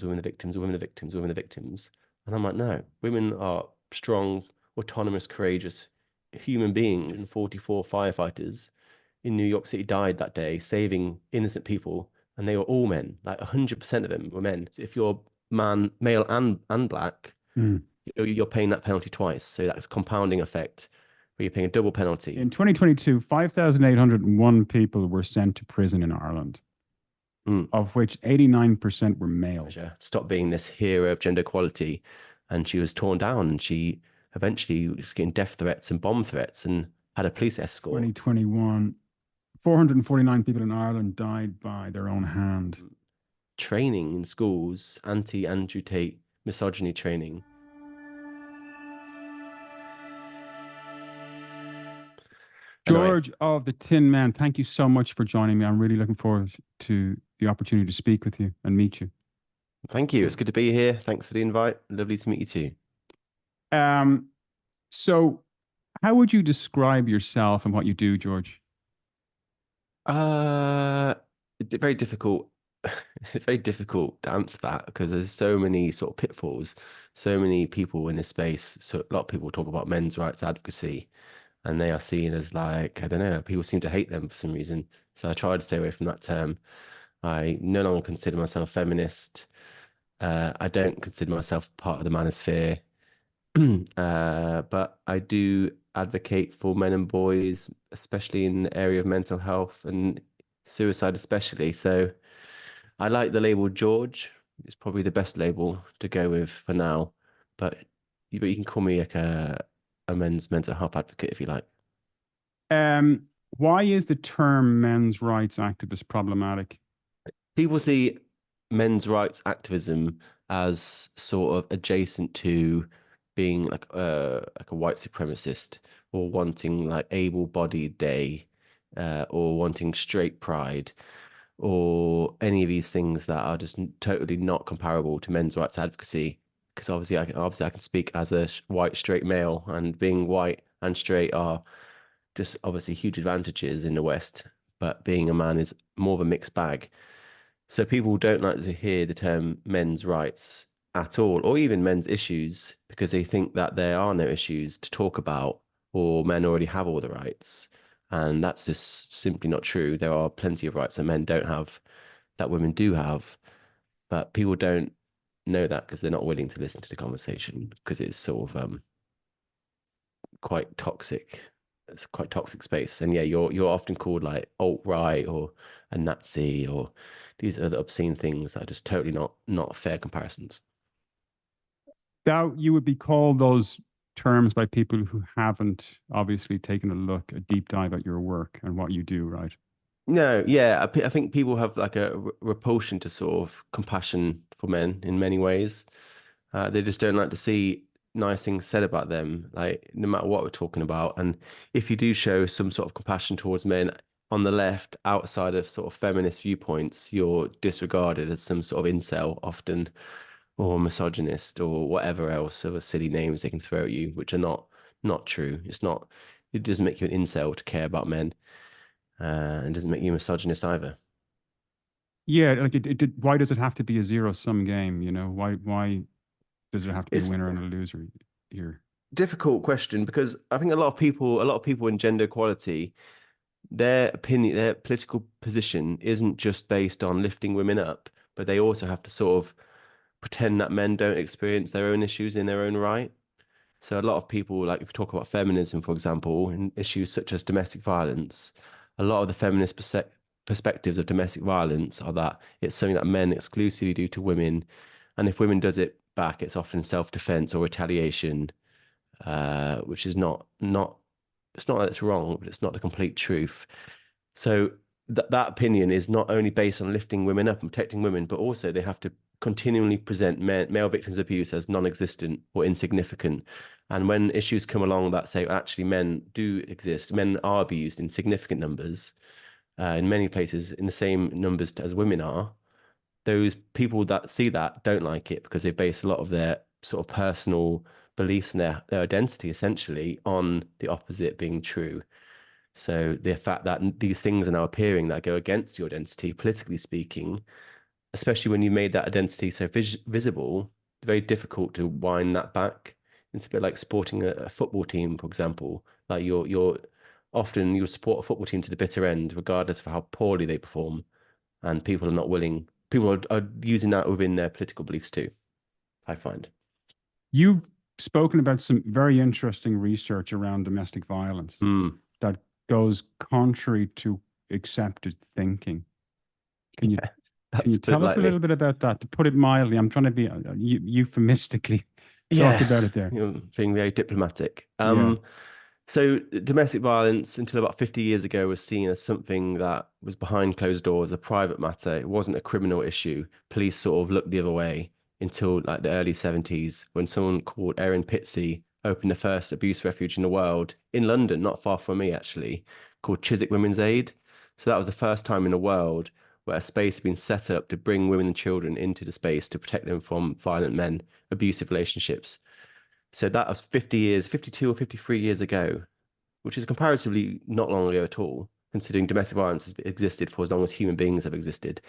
women are victims, women are victims, women are victims. And I'm like, no, women are strong, autonomous, courageous human beings. And 44 firefighters in New York City died that day, saving innocent people, and they were all men. Like 100% of them were men. So if you're male and black, Mm. you're paying that penalty twice. So that's compounding effect, where you're paying a double penalty. In 2022, 5,801 people were sent to prison in Ireland, Mm. of which 89% were male. Stop being this hero of gender equality, and she was torn down, and she eventually was getting death threats and bomb threats, and had a police escort. 2021, 449 people in Ireland died by their own hand. Training in schools, anti-Andrew Tate misogyny training. Anyway, George of the Tin Men, thank you so much for joining me. I'm really looking forward to the opportunity to speak with you and meet you. thank you. It's good to be here. Thanks for the invite. Lovely to meet you too. Um, so how would you describe yourself and what you do, George? Uh, very difficult. It's very difficult to answer that because there's so many sort of pitfalls, so many people in this space. So a lot of people talk about men's rights advocacy, and they are seen as like, I don't know, people seem to hate them for some reason. So I try to stay away from that term. I no longer consider myself feminist. I don't consider myself part of the manosphere. But I do advocate for men and boys, especially in the area of mental health and suicide, especially. So I like the label George. It's probably the best label to go with for now. But you can call me like a men's mental health advocate if you like. Um, why is the term men's rights activist problematic? People see men's rights activism as sort of adjacent to being like a white supremacist, or wanting like able-bodied day, or wanting straight pride, or any of these things that are just totally not comparable to men's rights advocacy. Because obviously I can speak as a white straight male, and being white and straight are just obviously huge advantages in the West, but being a man is more of a mixed bag. So people don't like to hear the term men's rights at all, or even men's issues, because they think that there are no issues to talk about, or men already have all the rights. And that's just simply not true. There are plenty of rights that men don't have that women do have, but people don't know that because they're not willing to listen to the conversation, because it's sort of quite toxic. It's quite toxic space. And yeah, you're often called like alt-right or a Nazi, or these other obscene things that are just totally not fair comparisons. That you would be called those terms by people who haven't obviously taken a look, a deep dive at your work and what you do, right? No, yeah, I think people have like a repulsion to sort of compassion for men in many ways. They just don't like to see nice things said about them, like no matter what we're talking about. And if you do show some sort of compassion towards men on the left, outside of sort of feminist viewpoints, you're disregarded as some sort of incel often, or misogynist, or whatever else of silly names they can throw at you, which are not true. It's not. It doesn't make you an incel to care about men, and doesn't make you a misogynist either. Yeah, like why does it have to be a zero-sum game? You know, why does there have to be a It's winner and a loser here? difficult question because I think a lot of people in gender equality, their opinion, their political position isn't just based on lifting women up, but they also have to sort of pretend that men don't experience their own issues in their own right. So a lot of people, like if we talk about feminism, for example, and issues such as domestic violence, a lot of the feminist perspectives of domestic violence are that it's something that men exclusively do to women, and if women does it back, it's often self-defense or retaliation, which is not it's not that it's wrong, but it's not the complete truth. So that opinion is not only based on lifting women up and protecting women, but also they have to continually present male victims of abuse as non-existent or insignificant. And when issues come along that say actually men do exist, men are abused in significant numbers, in many places in the same numbers as women are, those people that see that don't like it because they base a lot of their sort of personal beliefs and their identity essentially on the opposite being true. So the fact that these things are now appearing that go against your identity, politically speaking, especially when you made that identity so visible, it's very difficult to wind that back. It's a bit like supporting a football team, for example. Like you're often you'll support a football team to the bitter end, regardless of how poorly they perform, and people are not willing. People are using that within their political beliefs too, I find. You've spoken about some very interesting research around domestic violence Mm, that goes contrary to accepted thinking. Can you yeah, can that's you to put it tell us a lightly. little bit about that? To put it mildly, I'm trying to be euphemistically talk Yeah, about it there. being very diplomatic. Yeah. So domestic violence until about 50 years ago was seen as something that was behind closed doors, a private matter. It wasn't a criminal issue. Police sort of looked the other way until like the early 70s when someone called Erin Pitsey opened the first abuse refuge in the world in London, not far from me actually, called Chiswick Women's Aid. So that was the first time in the world where a space had been set up to bring women and children into the space to protect them from violent men, abusive relationships. So that was 50 years, 52 or 53 years ago, which is comparatively not long ago at all, considering domestic violence has existed for as long as human beings have existed.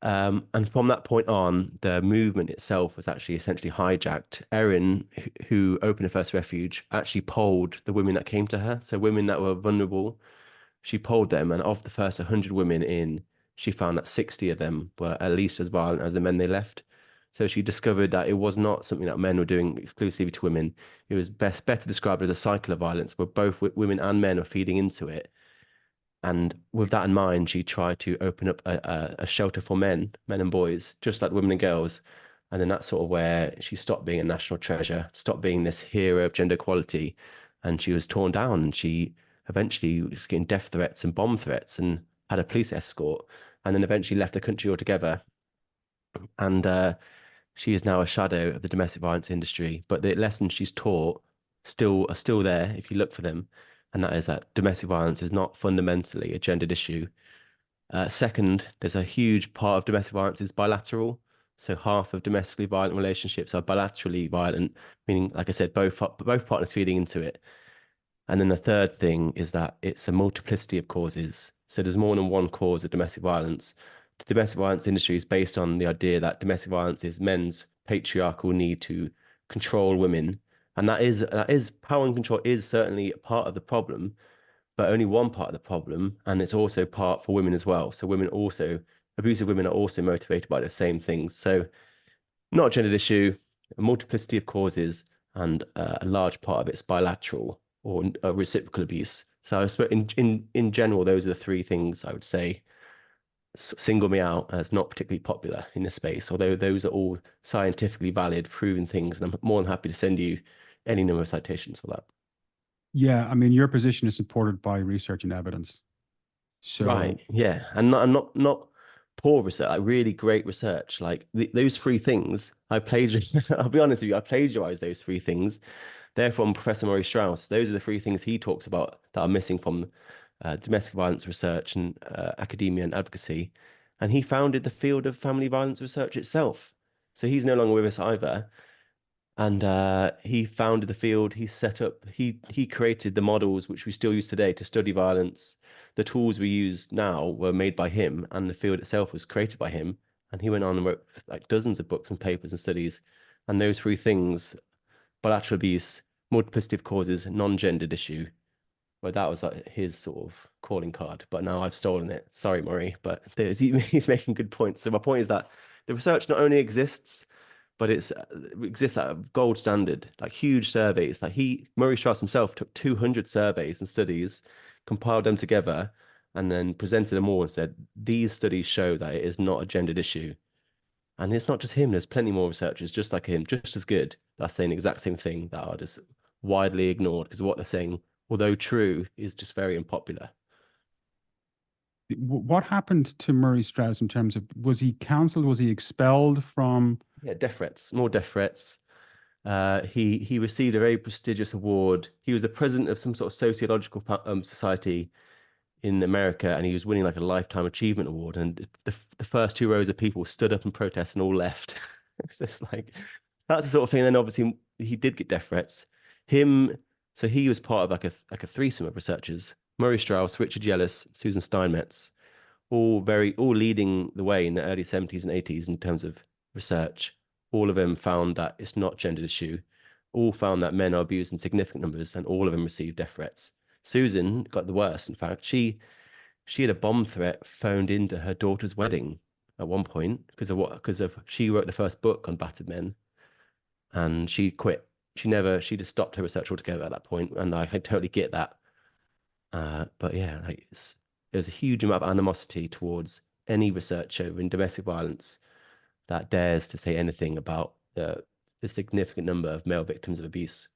And from that point on, the movement itself was actually essentially hijacked. Erin, who opened the first refuge, actually polled the women that came to her. So women that were vulnerable, she polled them, and of the first 100 women in, she found that 60 of them were at least as violent as the men they left. So she discovered that it was not something that men were doing exclusively to women. It was better described as a cycle of violence where both women and men were feeding into it. And with that in mind, she tried to open up a shelter for men and boys, just like women and girls. And then that's sort of where she stopped being a national treasure, stopped being this hero of gender equality. And she was torn down. And she eventually was getting death threats and bomb threats and had a police escort. And then eventually left the country altogether. And she is now a shadow of the domestic violence industry. But the lessons she's taught still are still there if you look for them. And that is that domestic violence is not fundamentally a gendered issue. Second, there's a huge part of domestic violence is bilateral. So half of domestically violent relationships are bilaterally violent, meaning, like I said, both partners feeding into it. And then the third thing is that it's a multiplicity of causes. So there's more than one cause of domestic violence. The domestic violence industry is based on the idea that domestic violence is men's patriarchal need to control women. And that is power and control is certainly a part of the problem, but only one part of the problem. And it's also part for women as well. So women also, abusive women are also motivated by the same things. So not a gendered issue, a multiplicity of causes, and a large part of it's bilateral or reciprocal abuse. So I suppose in general, those are the three things I would say single me out as not particularly popular in this space. Although those are all scientifically valid, proven things, and I'm more than happy to send you any number of citations for that. Yeah, I mean, your position is supported by research and evidence. Right. So, Yeah. And not poor research, like really great research. Like those three things, I plagiarized. I'll be honest with you, I plagiarized those three things. They're from Professor Murray Strauss. Those are the three things he talks about that are missing from domestic violence research and academia and advocacy. And he founded the field of family violence research itself. So he's no longer with us either. And he founded the field. He set up. He created the models which we still use today to study violence. The tools we use now were made by him, and the field itself was created by him. And he went on and wrote like dozens of books and papers and studies. And those three things: bilateral abuse, multiplicity of causes, non-gendered issue. Well, that was like his sort of calling card. But now I've stolen it. Sorry, Murray. But he's making good points. So my point is that the research not only exists but it exists at a gold standard, like huge surveys. Like Murray Strauss himself took 200 surveys and studies, compiled them together, and then presented them all and said, these studies show that it is not a gendered issue. And it's not just him, there's plenty more researchers just like him, just as good, that's saying the exact same thing that are just widely ignored because what they're saying, although true, is just very unpopular. what happened to Murray Strauss in terms of was he cancelled? Was he expelled from? Yeah, death threats, more death threats. He received a very prestigious award. He was the president of some sort of sociological society in America, and he was winning like a lifetime achievement award. And the first two rows of people stood up and protested and all left. It's just like that's the sort of thing. And then obviously he did get death threats. Him, so he was part of like a threesome of researchers: Murray Strauss, Richard Yellis, Susan Steinmetz. all leading the way in the early 70s and 80s in terms of research. All of them found that it's not gender issue. All found that men are abused in significant numbers, and all of them received death threats. Susan got the worst. In fact, she had a bomb threat phoned into her daughter's wedding at one point because of she wrote the first book on battered men, and she quit. She just stopped her research altogether at that point, and I totally get that. But yeah, like there's a huge amount of animosity towards any researcher in domestic violence that dares to say anything about the significant number of male victims of abuse.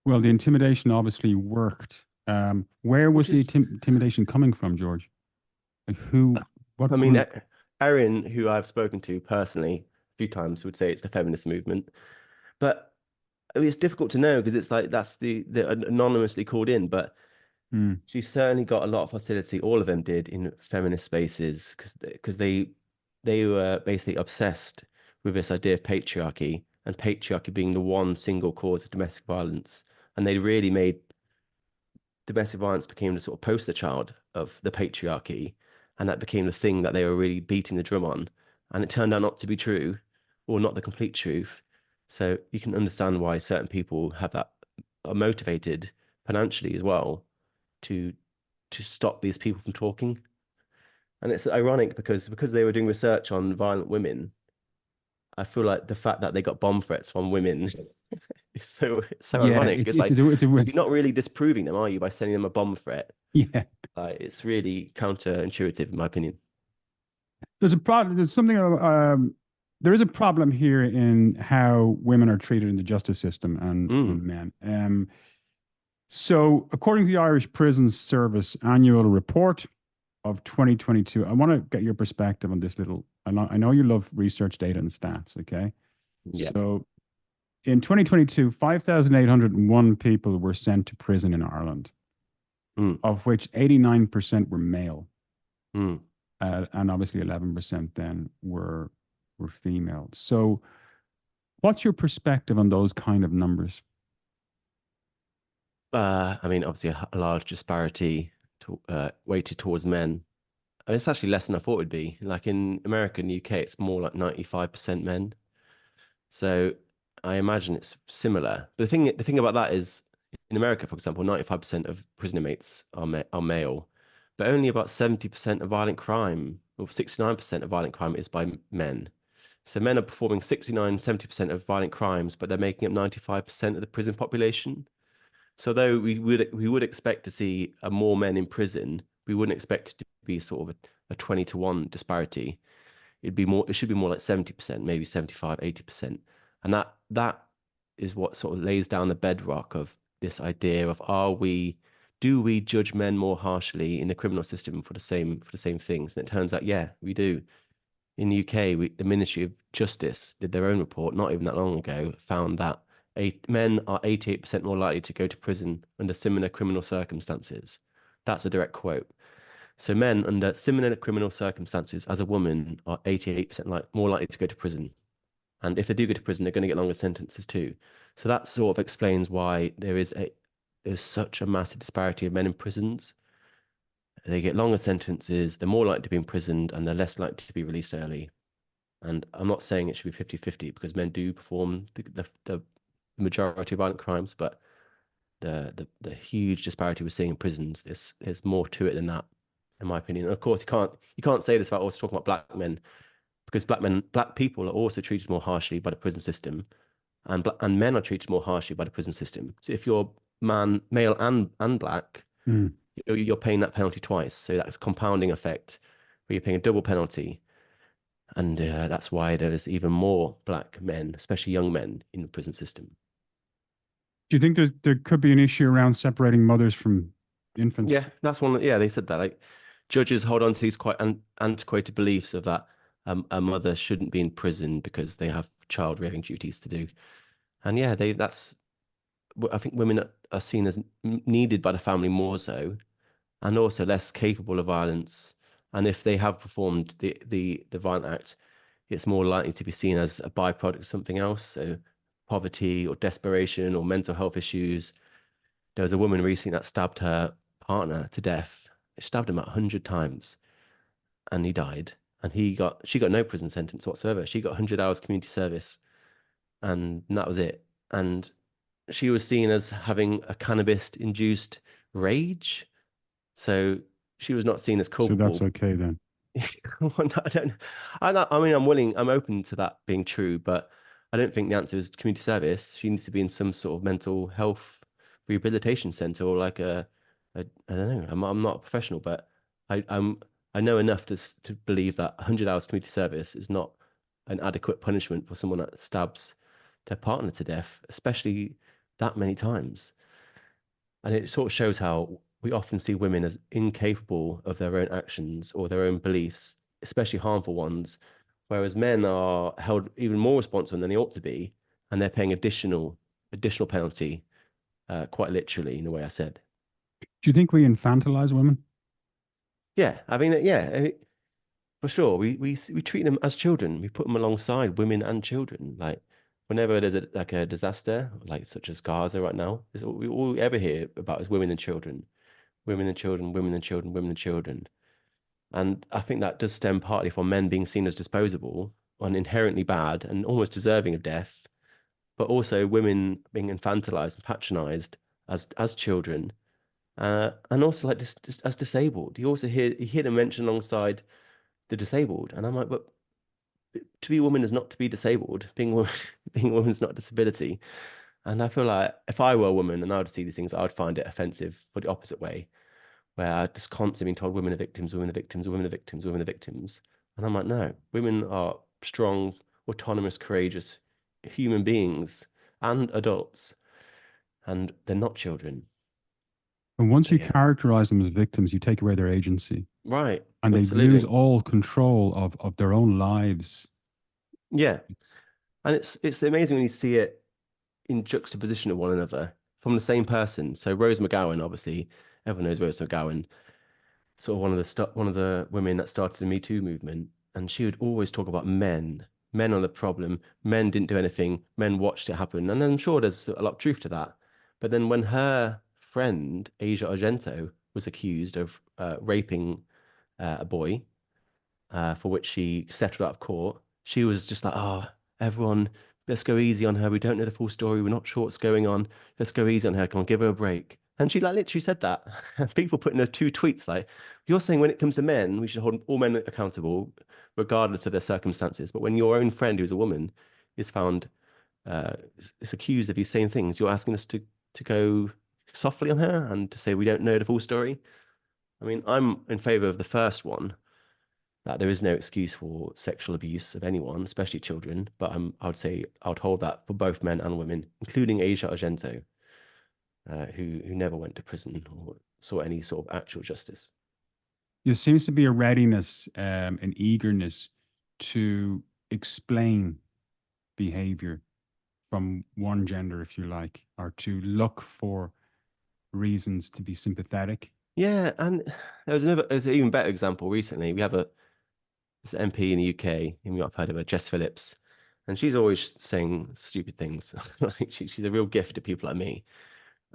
Well, the intimidation obviously worked. Where was Which the is, intimidation coming from, George? Like who, I what mean, group? Erin, who I've spoken to personally a few times, would say it's the feminist movement. But I mean, it's difficult to know because it's like that's the anonymously called in, but Hmm. she certainly got a lot of hostility. All of them did in feminist spaces because they were basically obsessed with this idea of patriarchy and patriarchy being the one single cause of domestic violence. And they really made domestic violence became the sort of poster child of the patriarchy, and that became the thing that they were really beating the drum on. And it turned out not to be true, or not the complete truth. So you can understand why certain people have that are motivated financially as well to stop these people from talking. And it's ironic because they were doing research on violent women. I feel like the fact that they got bomb threats from women is so Yeah, ironic. it's It's it's like a, it's a you're not really disproving them, are you, by sending them a bomb threat? yeah. It's really counterintuitive, in my opinion. There's a problem. There's something. There is a problem here in how women are treated in the justice system Mm, and men. So, according to the Irish Prison Service annual report of 2022, I want to get your perspective on this little. I know you love research data and stats. Okay, yeah. so in 2022, 5,801 people were sent to prison in Ireland, Mm, of which 89% were male, mm. and obviously 11% then were female. So, what's your perspective on those kind of numbers? I mean, obviously, a large disparity weighted towards men. And it's actually less than I thought it would be. Like in America and UK, it's more like 95% men. So I imagine it's similar. But the thing about that is, in America, for example, 95% of prison inmates are male, but only about 70% of violent crime, or 69% of violent crime is by men. So men are performing 69, 70% of violent crimes, but they're making up 95% of the prison population. So though we would expect to see more men in prison, we wouldn't expect it to be sort of a 20-to-1 disparity. It should be more like 70%, maybe 75, 80%. And that is what sort of lays down the bedrock of this idea of do we judge men more harshly in the criminal system for the same things? And it turns out, yeah, we do. In the UK, the Ministry of Justice did their own report not even that long ago, found that men are 88% more likely to go to prison under similar criminal circumstances. That's a direct quote. So men under similar criminal circumstances as a woman are 88% more likely to go to prison. And if they do go to prison, they're going to get longer sentences too. So that sort of explains why there's such a massive disparity of men in prisons. They get longer sentences, they're more likely to be imprisoned, and they're less likely to be released early. And I'm not saying it should be 50-50 because men do perform the majority of violent crimes, but the huge disparity we're seeing in prisons, there's more to it than that, in my opinion. And of course, you can't say this about also talking about black men because black people are also treated more harshly by the prison system, and men are treated more harshly by the prison system. So if you're male and black, Mm. you're paying that penalty twice. So that's a compounding effect where you're paying a double penalty. And that's why there's even more black men, especially young men, in the prison system. Do you think there could be an issue around separating mothers from infants? Yeah, that's one. Yeah, they said that. Like judges hold on to these quite antiquated beliefs of that a mother shouldn't be in prison because they have child rearing duties to do. And yeah, that's. I think women are seen as needed by the family more so, and also less capable of violence. And if they have performed the violent act, it's more likely to be seen as a byproduct of something else. So poverty or desperation or mental health issues. There was a woman recently that stabbed her partner to death. She stabbed him 100 times. and he died. And she got no prison sentence whatsoever. She got 100 hours community service, and that was it. And she was seen as having a cannabis-induced rage, so she was not seen as So that's culpable. okay then. Well, no, I don't. I mean, I'm open to that being true, but I don't think the answer is community service. She needs to be in some sort of mental health rehabilitation center or like I don't know. I'm not a professional, but I know enough to believe that 100 hours community service is not an adequate punishment for someone that stabs their partner to death, especially that many times. And it sort of shows how we often see women as incapable of their own actions or their own beliefs, especially harmful ones, whereas men are held even more responsible than they ought to be, and they're paying additional penalty, quite literally, in the way I said. Do you think we infantilize women? Yeah, for sure. We treat them as children. We put them alongside women and children. Like whenever there's a disaster, like such as Gaza right now, all we ever hear about is women and children, women and children, women and children, women and children. And I think that does stem partly from men being seen as disposable and inherently bad and almost deserving of death, but also women being infantilized and patronized as children, and also like just as disabled. You hear them mentioned alongside the disabled, and I'm like, but to be a woman is not to be disabled. Being a woman is not a disability. And I feel like if I were a woman and I would see these things, I would find it offensive for the opposite way where I just constantly being told women are victims, women are victims, women are victims, women are victims. And I'm like, no, women are strong, autonomous, courageous human beings and adults, and they're not children. And once So you yeah, characterize them as victims, you take away their agency right, and they lose absolutely, all control of their own lives. yeah. It's, And it's amazing when you see it in juxtaposition of one another from the same person. So Rose McGowan, obviously, everyone knows Rose McGowan, sort of one of the women that started the Me Too movement, and she would always talk about men. Men are the problem. Men didn't do anything. Men watched it happen, and I'm sure there's a lot of truth to that. But then when her friend Asia Argento was accused of raping a boy, for which she settled out of court, she was just like, "Oh, everyone, let's go easy on her. We don't know the full story. We're not sure what's going on. Let's go easy on her. Come on, give her a break." And she like literally said that. People put in her two tweets like, "You're saying when it comes to men, we should hold all men accountable, regardless of their circumstances. But when your own friend, who's a woman, is found, is accused of these same things, you're asking us to go softly on her and to say we don't know the full story." I mean, I'm in favor of the first one, that there is no excuse for sexual abuse of anyone, especially children. But I would say I would hold that for both men and women, including Asia Argento, who never went to prison or saw any sort of actual justice. there seems to be a readiness and eagerness to explain behavior from one gender, if you like, or to look for reasons to be sympathetic. Yeah, and there's an even better example recently. We have this MP in the UK, and you might have heard of her, Jess Phillips, and she's always saying stupid things. Like she's a real gift to people like me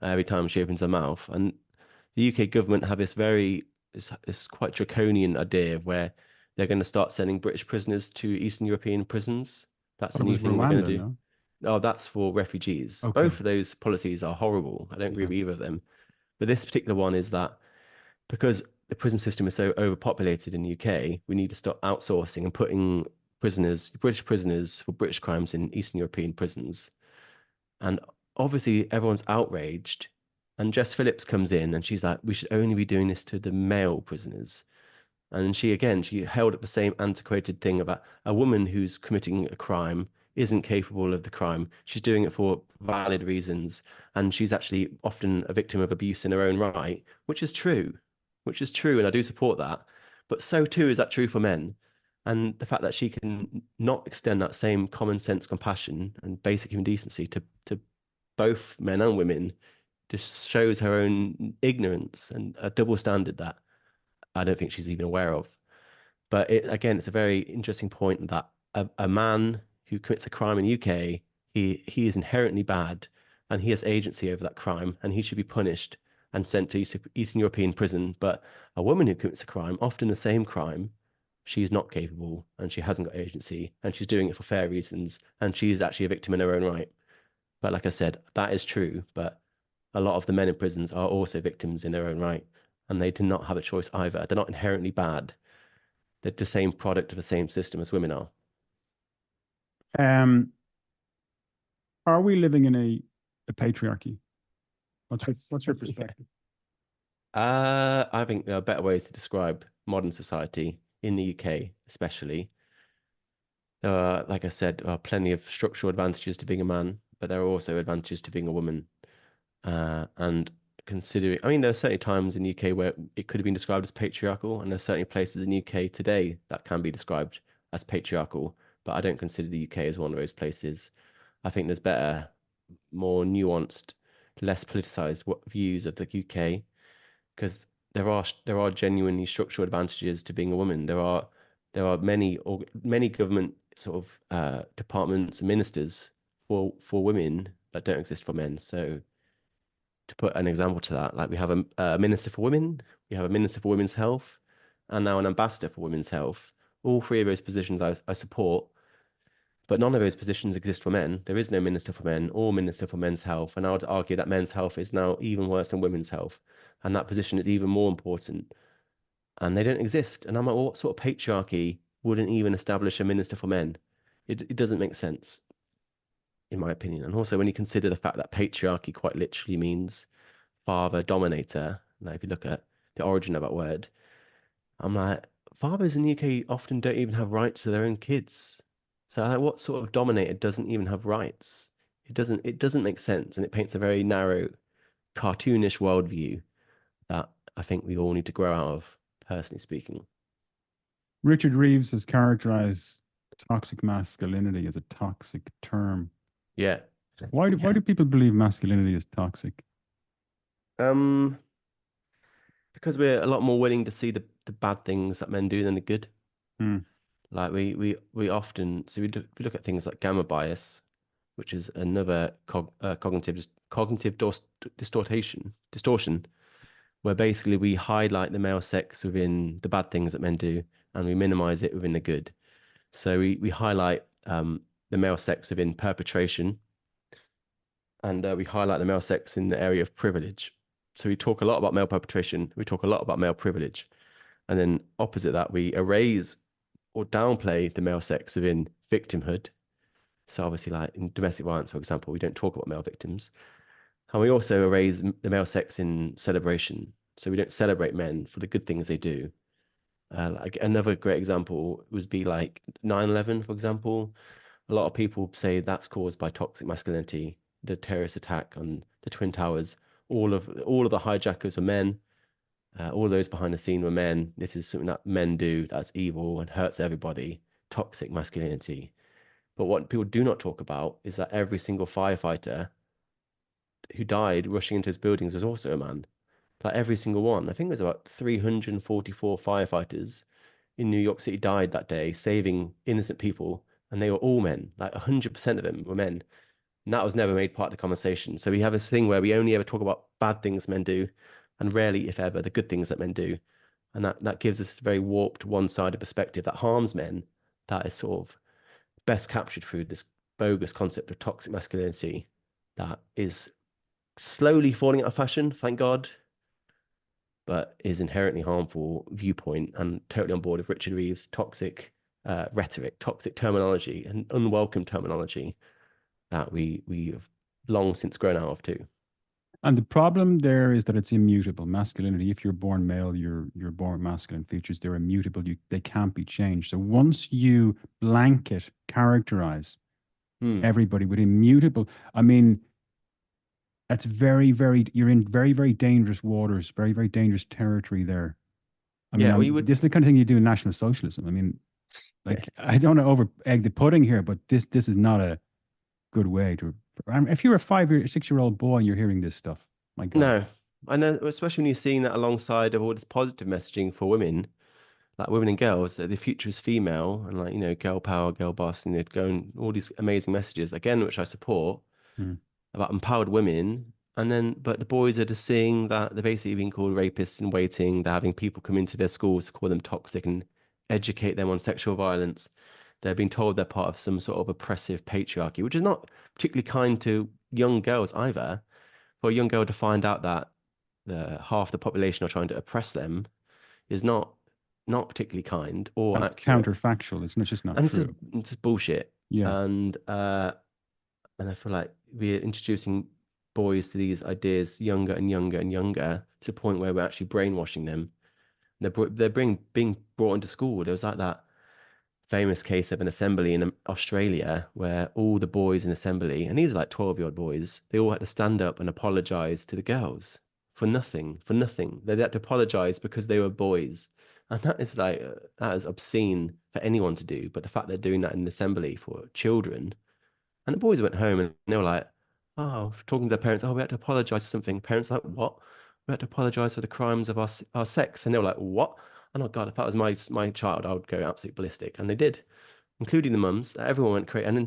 every time she opens her mouth. And the UK government have this quite draconian idea of where they're going to start sending British prisoners to Eastern European prisons. That's But a it new was thing they're going Rwanda, to do. no? Oh, that's for refugees. Okay. Both of those policies are horrible. I don't agree Yeah. with either of them. But this particular one is that because the prison system is so overpopulated in the UK, we need to stop outsourcing and putting British prisoners for British crimes in Eastern European prisons. And obviously, everyone's outraged. And Jess Phillips comes in and she's like, we should only be doing this to the male prisoners. And she held up the same antiquated thing about a woman who's committing a crime isn't capable of the crime. She's doing it for valid reasons. And she's actually often a victim of abuse in her own right, which is true. And I do support that. But so too is that true for men. And the fact that she can not extend that same common sense, compassion, and basic human decency to both men and women just shows her own ignorance and a double standard that I don't think she's even aware of. But again, it's a very interesting point that a man who commits a crime in the UK, he is inherently bad and he has agency over that crime and he should be punished and sent to Eastern European prison. But a woman who commits a crime, often the same crime, she's not capable and she hasn't got agency and she's doing it for fair reasons and she's actually a victim in her own right. But like I said, that is true. But a lot of the men in prisons are also victims in their own right, and they do not have a choice either. They're not inherently bad. They're the same product of the same system as women are. Um, are we living in a patriarchy? What's your perspective? I think there are better ways to describe modern society in the UK, especially. Like I said, plenty of structural advantages to being a man, but there are also advantages to being a woman. And considering, I mean, there are certainly times in the UK where it could have been described as patriarchal, and there's certainly places in the UK today that can be described as patriarchal, but I don't consider the UK as one of those places. I think there's better, more nuanced, less politicized views of the UK because there are genuinely structural advantages to being a woman. There are many government sort of departments and ministers for women that don't exist for men. So to put an example to that, like we have a minister for women, we have a minister for women's health, and now an ambassador for women's health. All three of those positions I support, but none of those positions exist for men. There is no minister for men or minister for men's health. And I would argue that men's health is now even worse than women's health. And that position is even more important. And they don't exist. And I'm like, well, what sort of patriarchy wouldn't even establish a minister for men? It doesn't make sense, in my opinion. And also, when you consider the fact that patriarchy quite literally means father dominator, like if you look at the origin of that word, I'm like, fathers in the UK often don't even have rights to their own kids. So like, what sort of dominator doesn't even have rights? It doesn't make sense, and it paints a very narrow, cartoonish worldview that I think we all need to grow out of, personally speaking. Richard Reeves has characterized toxic masculinity as a toxic term. Yeah. Why do people believe masculinity is toxic? Um, because we're a lot more willing to see the bad things that men do than the good. Hmm. Like we often we look at things like gamma bias, which is another cognitive distortion, where basically we highlight the male sex within the bad things that men do, and we minimize it within the good. So we highlight the male sex within perpetration, and we highlight the male sex in the area of privilege. So we talk a lot about male perpetration, we talk a lot about male privilege, and then opposite that, we erase or downplay the male sex within victimhood. So obviously, like in domestic violence, for example, we don't talk about male victims. And we also erase the male sex in celebration. So we don't celebrate men for the good things they do. Like another great example would be like 9/11, for example. A lot of people say that's caused by toxic masculinity, the terrorist attack on the Twin Towers. All of the hijackers were men. All those behind the scene were men. This is something that men do that's evil and hurts everybody. Toxic masculinity. But what people do not talk about is that every single firefighter who died rushing into his buildings was also a man. Like every single one. I think there's about 344 firefighters in New York City died that day, saving innocent people, and they were all men. Like 100% of them were men. And that was never made part of the conversation. So we have this thing where we only ever talk about bad things men do, and rarely, if ever, the good things that men do. And that gives us a very warped, one-sided perspective that harms men. That is sort of best captured through this bogus concept of toxic masculinity that is slowly falling out of fashion, thank God, but is inherently harmful viewpoint and totally on board with Richard Reeves' toxic rhetoric, toxic terminology, and unwelcome terminology that we have long since grown out of too. And the problem there is that it's immutable. Masculinity, if you're born male, you're born with masculine features. They're immutable. They can't be changed. So once you blanket characterize Hmm. everybody with immutable, I mean, that's you're in very, very dangerous waters, very, very dangerous territory there. I mean, Yeah, we would. this is the kind of thing you do in National Socialism. I mean, Yeah. like, I don't want to over egg the pudding here, but this is not a good way to. If you're a 5 year, 6 year old boy and you're hearing this stuff, my God. No, I know, especially when you're seeing that alongside of all this positive messaging for women, like women and girls, that the future is female and like, girl power, girl boss, and they'd go and all these amazing messages, again, which I support, Hmm. about empowered women. And then, but the boys are just seeing that they're basically being called rapists in waiting. They're having people come into their schools to call them toxic and educate them on sexual violence. They're being told they're part of some sort of oppressive patriarchy, which is not particularly kind to young girls either. For a young girl to find out that the half the population are trying to oppress them is not particularly kind or And it's accurate. counterfactual. It's not just not And this is true. it's bullshit. Yeah. And I feel like we're introducing boys to these ideas younger and younger and younger to the point where we're actually brainwashing them. They're being brought into school. There was like that famous case of an assembly in Australia where all the boys in assembly, and these are like 12-year-old boys, they all had to stand up and apologize to the girls for nothing, for nothing. They had to apologize because they were boys. And that is like, that is obscene for anyone to do. But the fact they're doing that in an assembly for children, and the boys went home and they were like, oh, talking to their parents, oh, we had to apologize for something. Parents like, what? We had to apologize for the crimes of our sex. And they were like, what? And oh God, if that was my child, I would go absolutely ballistic. And they did, including the mums. Everyone went crazy. And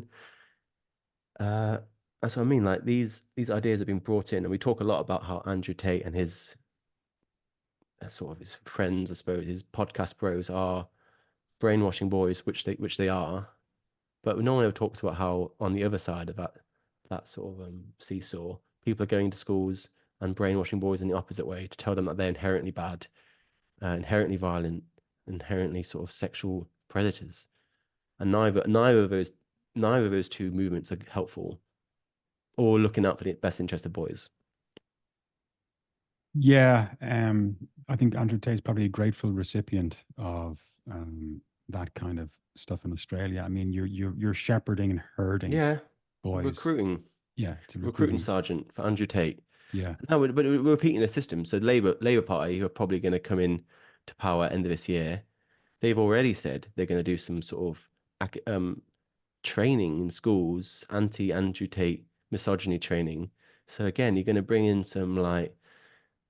then that's what I mean. Like these ideas have been brought in, and we talk a lot about how Andrew Tate and his sort of his friends, I suppose, his podcast bros are brainwashing boys, which they are. But no one ever talks about how on the other side of that sort of seesaw, people are going to schools and brainwashing boys in the opposite way to tell them that they're inherently bad, inherently violent, inherently sort of sexual predators. And neither of those two movements are helpful or looking out for the best interest of boys. Yeah. I think Andrew Tate's probably a grateful recipient of that kind of stuff in Australia. I mean, you're shepherding and herding Yeah, boys. recruiting Yeah, it's a recruiting recruiting. sergeant for Andrew Tate. Yeah. No, but we're repeating the system. So Labour Party, who are probably going to come in to power end of this year, they've already said they're going to do some sort of training in schools, anti-Andrew Tate misogyny training. So again, you're going to bring in some like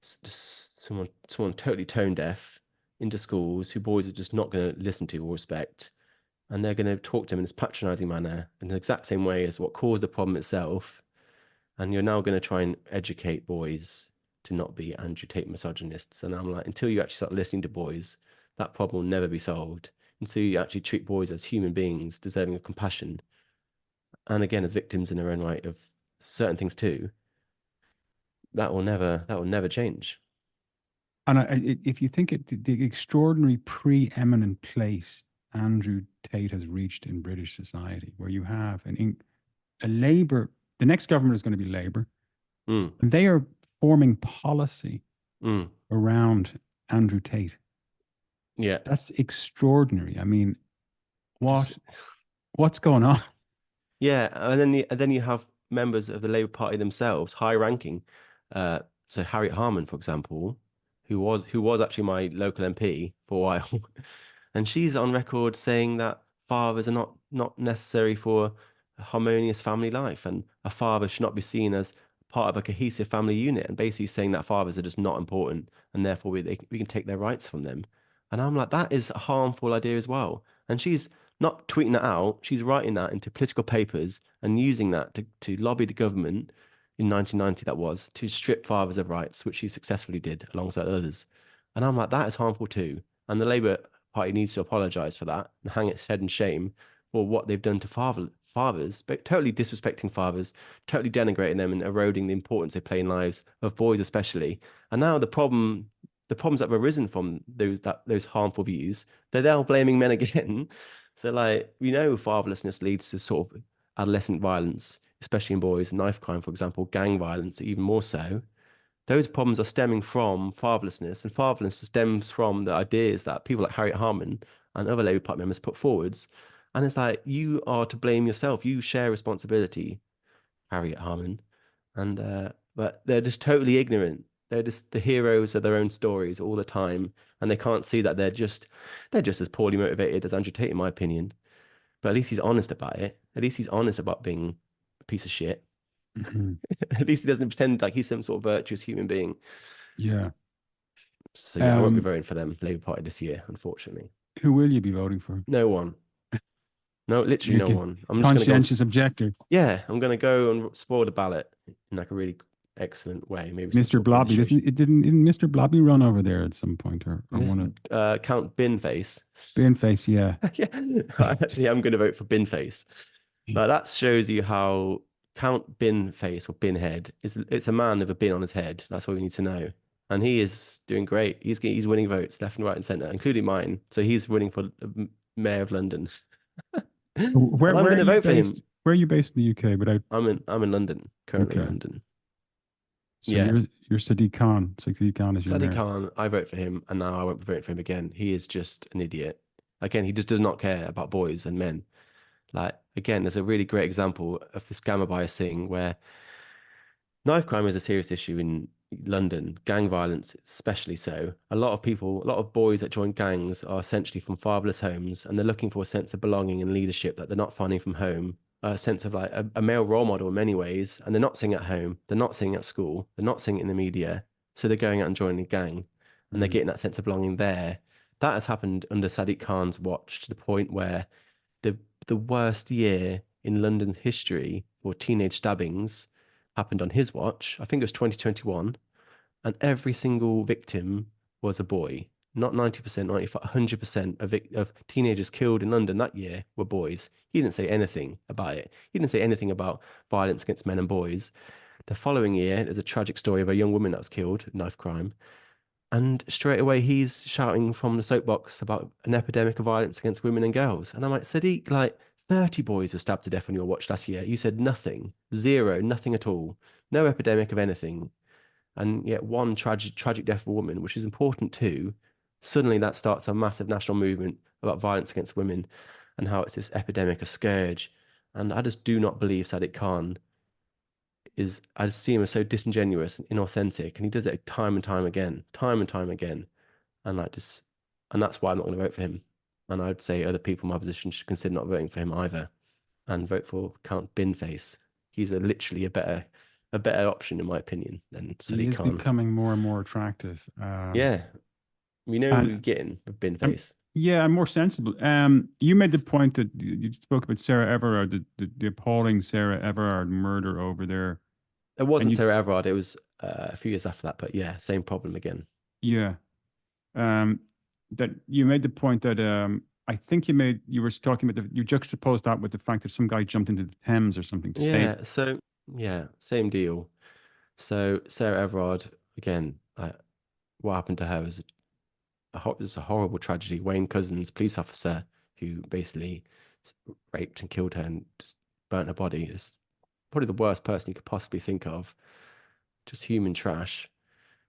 someone totally tone deaf into schools who boys are just not going to listen to or respect, and they're going to talk to them in this patronizing manner in the exact same way as what caused the problem itself. And you're now going to try and educate boys to not be Andrew Tate misogynists. And I'm like, until you actually start listening to boys, that problem will never be solved. Until you actually treat boys as human beings deserving of compassion, and again as victims in their own right of certain things too, that will never change. And if you think the extraordinary preeminent place Andrew Tate has reached in British society, where you have a Labour, the next government is going to be Labour, Mm, and they are forming policy mm. around Andrew Tate. Yeah. That's extraordinary. I mean, Just what's going on? yeah, and then you have members of the Labour Party themselves, high ranking. So Harriet Harman, for example, who was actually my local MP for a while, and she's on record saying that fathers are not necessary for a harmonious family life, and a father should not be seen as part of a cohesive family unit, and basically saying that fathers are just not important, and therefore we can take their rights from them. And I'm like, that is a harmful idea as well. And she's not tweeting that out, she's writing that into political papers and using that to lobby the government in 1990, that was, to strip fathers of rights, which she successfully did alongside others. And I'm like, that is harmful too. And the Labour Party needs to apologise for that and hang its head in shame for what they've done to fathers, but totally disrespecting fathers, totally denigrating them and eroding the importance they play in lives of boys especially. And now the problems that have arisen from those harmful views, they're now blaming men again. So like we know fatherlessness leads to sort of adolescent violence, especially in boys, knife crime, for example, gang violence, even more so. Those problems are stemming from fatherlessness, and fatherlessness stems from the ideas that people like Harriet Harman and other Labour Party members put forwards. And it's like you are to blame yourself. You share responsibility, Harriet Harman, and but they're just totally ignorant. They're just the heroes of their own stories all the time, and they can't see that they're just as poorly motivated as Andrew Tate, in my opinion. But at least he's honest about it. At least he's honest about being a piece of shit. Mhm. At least he doesn't pretend like he's some sort of virtuous human being. Yeah. So yeah, I won't be Um, voting for them, Labour Party this year, unfortunately. who will you be voting for? No one. No, literally You're no a one. I'm just gonna go and conscientious objector. yeah, I'm gonna go and spoil the ballot in like a really excellent way. Maybe some Mr. sort of Blobby, demonstration. didn't Mr. Blobby run over there at some point, or one of Count Binface. Baneface? Yeah. Yeah, I actually am going to vote for Binface. Like that shows you how Count Binface or Binhead is. It's a man with a bin on his head. That's all you need to know. And he is doing great. He's winning votes left and right and centre, including mine. So he's winning for Mayor of London. And I'm Where going are to you vote for based? him. Where are you based in the UK? Without I'm in London, currently in okay, London. so Yeah. you're Sadiq Khan. Sadiq Khan is your Sadiq mayor. Khan, I vote for him, and now I won't be voting for him again. He is just an idiot. Again, he just does not care about boys and men. Like, again, there's a really great example of this gamma bias thing where knife crime is a serious issue in London, gang violence especially so. A lot of boys that join gangs are essentially from fatherless homes and they're looking for a sense of belonging and leadership that they're not finding from home. A sense of like a male role model in many ways, and they're not seeing it at home, they're not seeing it at school, they're not seeing it in the media. So they're going out and joining a gang and they're Mm. getting that sense of belonging there. That has happened under Sadiq Khan's watch to the point where the the worst year in London's history for teenage stabbings happened on his watch. I think it was 2021, and every single victim was a boy. Not 90%, 95, 100% of teenagers killed in London that year were boys. He didn't say anything about it. He didn't say anything about violence against men and boys. The following year, there's a tragic story of a young woman that was killed, knife crime. And straight away, he's shouting from the soapbox about an epidemic of violence against women and girls. And I'm like, Sadiq, like 30 boys were stabbed to death on your watch last year. You said nothing, zero, nothing at all, no epidemic of anything. And yet, one tragic death of a woman, which is important too, suddenly that starts a massive national movement about violence against women and how it's this epidemic, a scourge. And I just do not believe Sadiq Khan is I just see him as so disingenuous and inauthentic, and he does it time and time again, time and time again, and like just, and that's why I'm not going to vote for him. And I'd say other people in my position should consider not voting for him either, and vote for Count Binface. He's literally a better option in my opinion than He Sadiq is Khan. becoming more and more attractive. Yeah, we know who we're And getting with I'm, Binface. yeah, I'm more sensible. You made the point that you spoke about Sarah Everard, the appalling Sarah Everard murder over there, It and wasn't you, Sarah Everard. It was a few years after that, but yeah, same problem again. yeah, um, that you made the point that I think you were talking about you juxtaposed that with the fact that some guy jumped into the Thames or something to save. Yeah, so yeah, same deal. So Sarah Everard, again, what happened to her was it was a horrible tragedy. Wayne Couzens, police officer, who basically raped and killed her and just burnt her body, is probably the worst person you could possibly think of. Just human trash.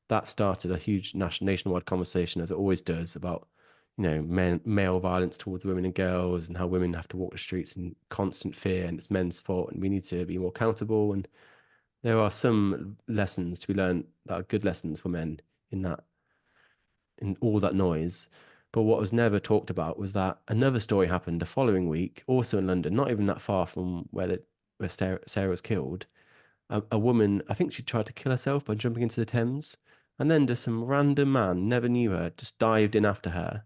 That started a huge nationwide conversation, as it always does, about male violence towards women and girls and how women have to walk the streets in constant fear and it's men's fault and we need to be more accountable. And there are some lessons to be learned that are good lessons for men in that in all that noise. But what was never talked about was that another story happened the following week, also in London, not even that far from where Sarah was killed. A woman, I think she tried to kill herself by jumping into the Thames, and then just some random man, never knew her, just dived in after her.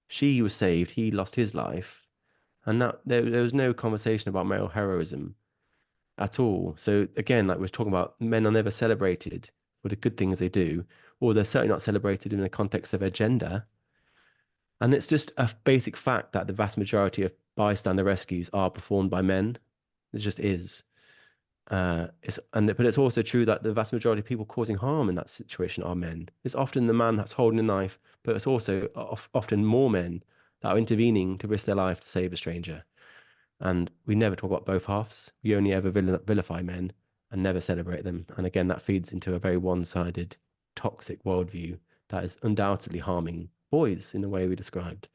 She was saved, he lost his life, and that there was no conversation about male heroism at all. So again, like we're talking about, men are never celebrated for the good things they do, or they're certainly not celebrated in the context of their gender. And it's just a basic fact that the vast majority of bystander rescues are performed by men. It just is. But it's also true that the vast majority of people causing harm in that situation are men. It's often the man that's holding the knife, but it's also often more men that are intervening to risk their life to save a stranger. And we never talk about both halves. We only ever vilify men and never celebrate them. And again, that feeds into a very one-sided, toxic worldview that is undoubtedly harming boys in the way we described.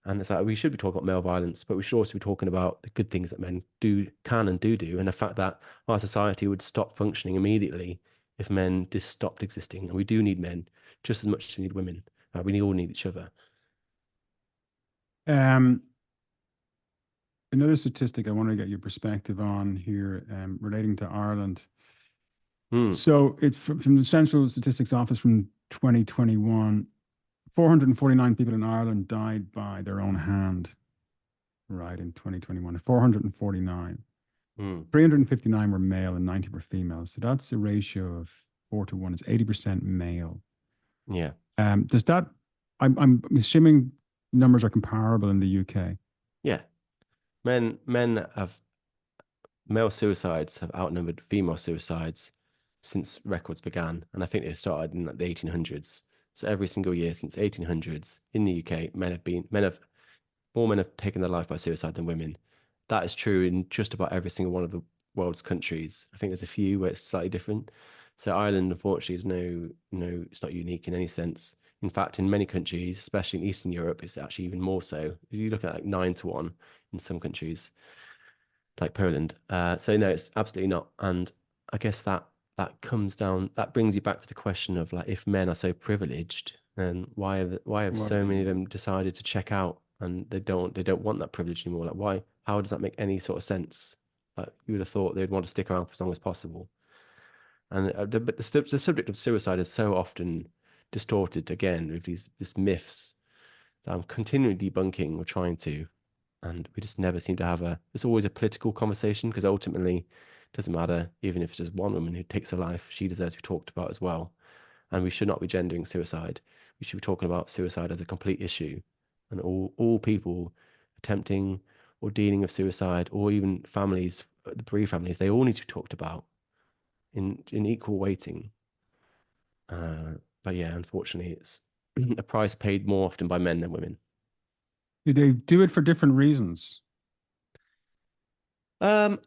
And it's like we should be talking about male violence, but we should also be talking about the good things that men can and do, and the fact that our society would stop functioning immediately if men just stopped existing. And we do need men just as much as we need women. We all need each other. Um, Another statistic I want to get your perspective on here, relating to Ireland. Hmm. So it's from the Central Statistics Office from 2021. 449 people in Ireland died by their own hand, right, in 2021. 449. Mm. 359 were male and 90 were female. So that's a ratio of 4 to 1. It's 80% male. Yeah. Does that, I'm assuming numbers are comparable in the UK. Yeah. Men have male suicides have outnumbered female suicides since records began, and I think they started in like the 1800s. So every single year since 1800s in the UK, more men have taken their life by suicide than women. That is true in just about every single one of the world's countries. I think there's a few where it's slightly different. So Ireland, unfortunately, is it's not unique in any sense. In fact, in many countries, especially in Eastern Europe, it's actually even more so. If you look at like 9 to 1 in some countries, like Poland. So no, it's absolutely not. And I guess that brings you back to the question of like if men are so privileged, then why have What, so many of them decided to check out and they don't want that privilege anymore? Like why? How does that make any sort of sense? Like you would have thought they'd want to stick around for as long as possible. And the subject of suicide is so often distorted again with these myths that I'm continually debunking or trying to, and we just never seem to have it's always a political conversation because ultimately it doesn't matter, even if it's just one woman who takes her life, she deserves to be talked about as well. And we should not be gendering suicide. We should be talking about suicide as a complete issue. And all people attempting or dealing with suicide, or even families, the bereaved families, they all need to be talked about in equal weighting. But yeah, unfortunately, it's a price paid more often by men than women. do they do it for different reasons? Um,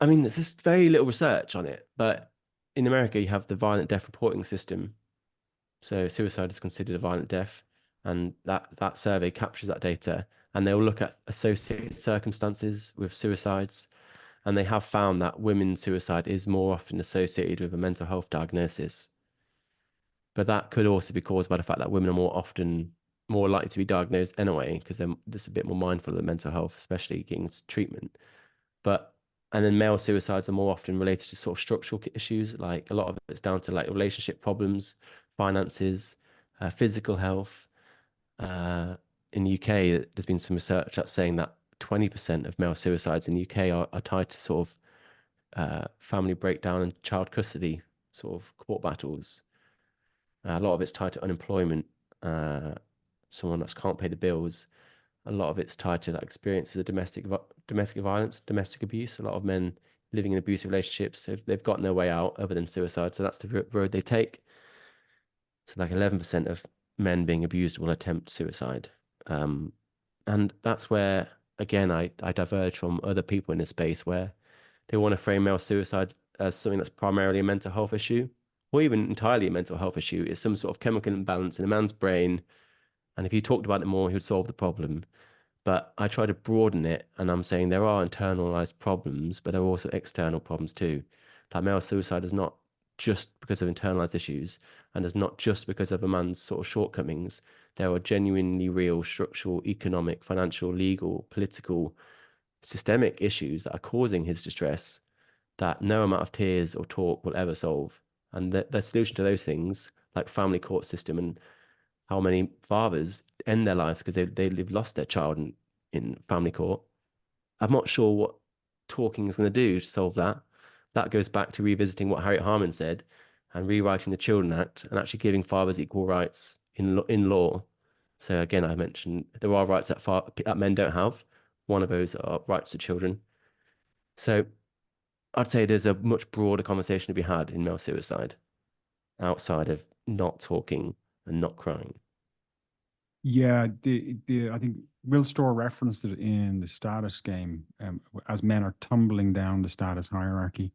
I mean, there's just very little research on it, but in America, you have the violent death reporting system. So suicide is considered a violent death, and that survey captures that data, and they'll look at associated circumstances with suicides, and they have found that women's suicide is more often associated with a mental health diagnosis. But that could also be caused by the fact that women are more likely to be diagnosed anyway, because they're just a bit more mindful of their mental health, especially getting treatment. But and then male suicides are more often related to sort of structural issues, like a lot of it's down to like relationship problems, finances, physical health. Uh, in the UK, there's been some research that's saying that 20% of male suicides in the UK are tied to sort of family breakdown and child custody sort of court battles. A lot of it's tied to unemployment, uh, someone that can't pay the bills. A lot of it's tied to that experiences of domestic violence, domestic abuse. A lot of men living in abusive relationships, if they've got no way out other than suicide, so that's the road they take. So like 11% of men being abused will attempt suicide. Um, and that's where, again, I diverge from other people in this space where they want to frame male suicide as something that's primarily a mental health issue, or even entirely a mental health issue. It's some sort of chemical imbalance in a man's brain. And if he talked about it more, he would solve the problem. But I try to broaden it, and I'm saying there are internalized problems, but there are also external problems too. Like male suicide is not just because of internalized issues, and it's not just because of a man's sort of shortcomings. There are genuinely real structural, economic, financial, legal, political, systemic issues that are causing his distress that no amount of tears or talk will ever solve. And the solution to those things, like family court system and how many fathers end their lives because they've lost their child in family court. I'm not sure what talking is going to do to solve that. That goes back to revisiting what Harriet Harman said and rewriting the Children Act and actually giving fathers equal rights in law. So again, I mentioned there are rights that men don't have. One of those are rights to children. So I'd say there's a much broader conversation to be had in male suicide outside of not talking and not crying. Yeah, the I think Will Storr referenced it in the status game, as men are tumbling down the status hierarchy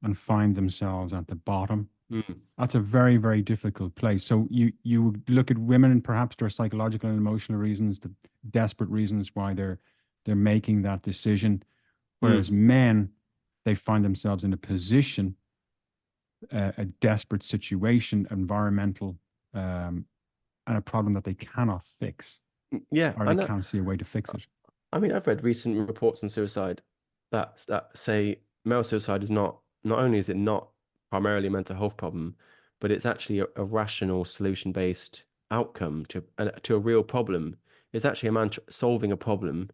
and find themselves at the bottom. Mm, That's a very, very difficult place. So you would look at women and perhaps there are psychological and emotional reasons, the desperate reasons why they're making that decision. Whereas mm. men, they find themselves in a position, a desperate situation, environmental, um, and a problem that they cannot fix Yeah, or I they know. can't see a way to fix it. I mean, I've read recent reports on suicide that say male suicide is not only is it not primarily a mental health problem, but it's actually a rational solution-based outcome to a real problem. It's actually a man solving a problem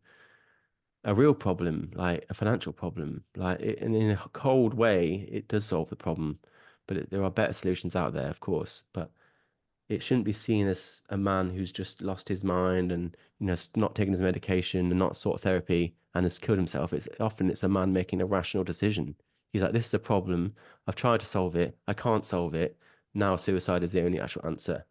a real problem, like a financial problem. Like and in a cold way, it does solve the problem, but there are better solutions out there, of course. But it shouldn't be seen as a man who's just lost his mind and not taking his medication and not sought therapy and has killed himself. It's a man making a rational decision. He's like, this is the problem. I've tried to solve it. I can't solve it. Now suicide is the only actual answer.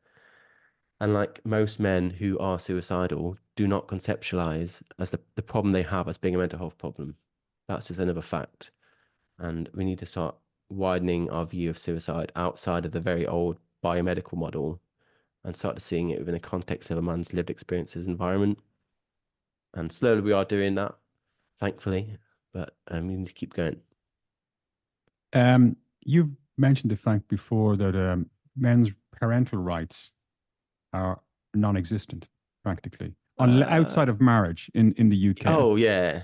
And like most men who are suicidal do not conceptualize as the problem they have as being a mental health problem. That's just another fact. And we need to start widening our view of suicide outside of the very old biomedical model and started seeing it within the context of a man's lived experiences environment. And slowly we are doing that, thankfully, but we need to keep going. You've mentioned the fact before that men's parental rights are non-existent practically on Uh, outside of marriage in the UK. oh yeah,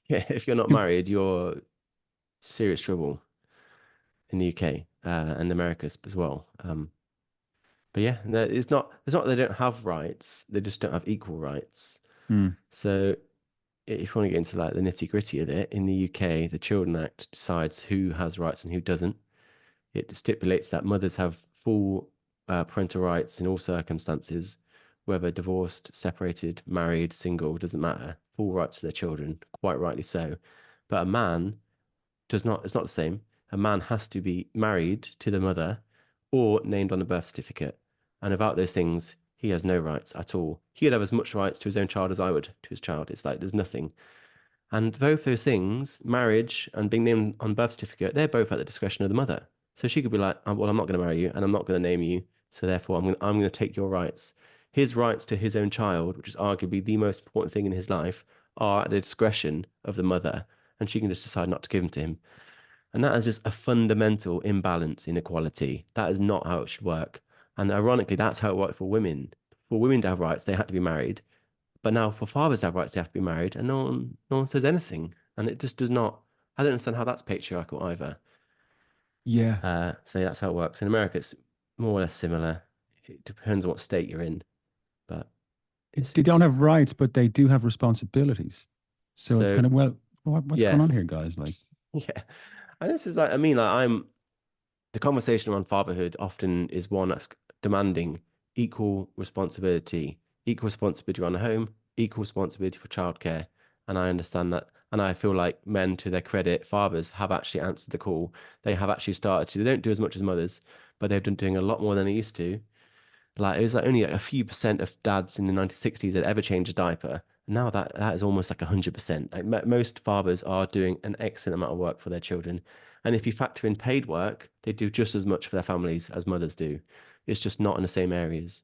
yeah. If you're not Com- married, you're serious trouble in the UK and America as well. But yeah, no, it's not. It's not that they don't have rights; they just don't have equal rights. Hmm. So if you want to get into like the nitty gritty of it, in the UK, the Children Act decides who has rights and who doesn't. It stipulates that mothers have full parental rights in all circumstances, whether divorced, separated, married, single, doesn't matter. Full rights to their children, quite rightly so. But a man does not, it's not the same. A man has to be married to the mother or named on the birth certificate. And without those things, he has no rights at all. He'd have as much rights to his own child as I would to his child. It's like there's nothing. And both those things, marriage and being named on birth certificate, they're both at the discretion of the mother. So she could be like, well, I'm not going to marry you and I'm not going to name you. So therefore, I'm going to take your rights. His rights to his own child, which is arguably the most important thing in his life, are at the discretion of the mother. And she can just decide not to give them to him. And that is just a fundamental imbalance in equality. That is not how it should work. And ironically, that's how it worked for women. For women to have rights, they had to be married. But now for fathers to have rights, they have to be married, and no one says anything. And it just does not. I don't understand how that's patriarchal either. Yeah, So that's how it works. In America, it's more or less similar. It depends on what state you're in, but they don't it's have rights, but they do have responsibilities. So it's so kind of, well, what's yeah, going on here, guys? Like, yeah. And this is like, I mean, like I'm the conversation around fatherhood often is one that's demanding equal responsibility around the home, equal responsibility for childcare. And I understand that. And I feel like men, to their credit, fathers have actually answered the call. They have actually started to. They don't do as much as mothers, but they've been doing a lot more than they used to. Like it was like only like a few percent of dads in the 1960s that ever changed a diaper. Now that is almost like 100%. Like most fathers are doing an excellent amount of work for their children. And if you factor in paid work, they do just as much for their families as mothers do. It's just not in the same areas.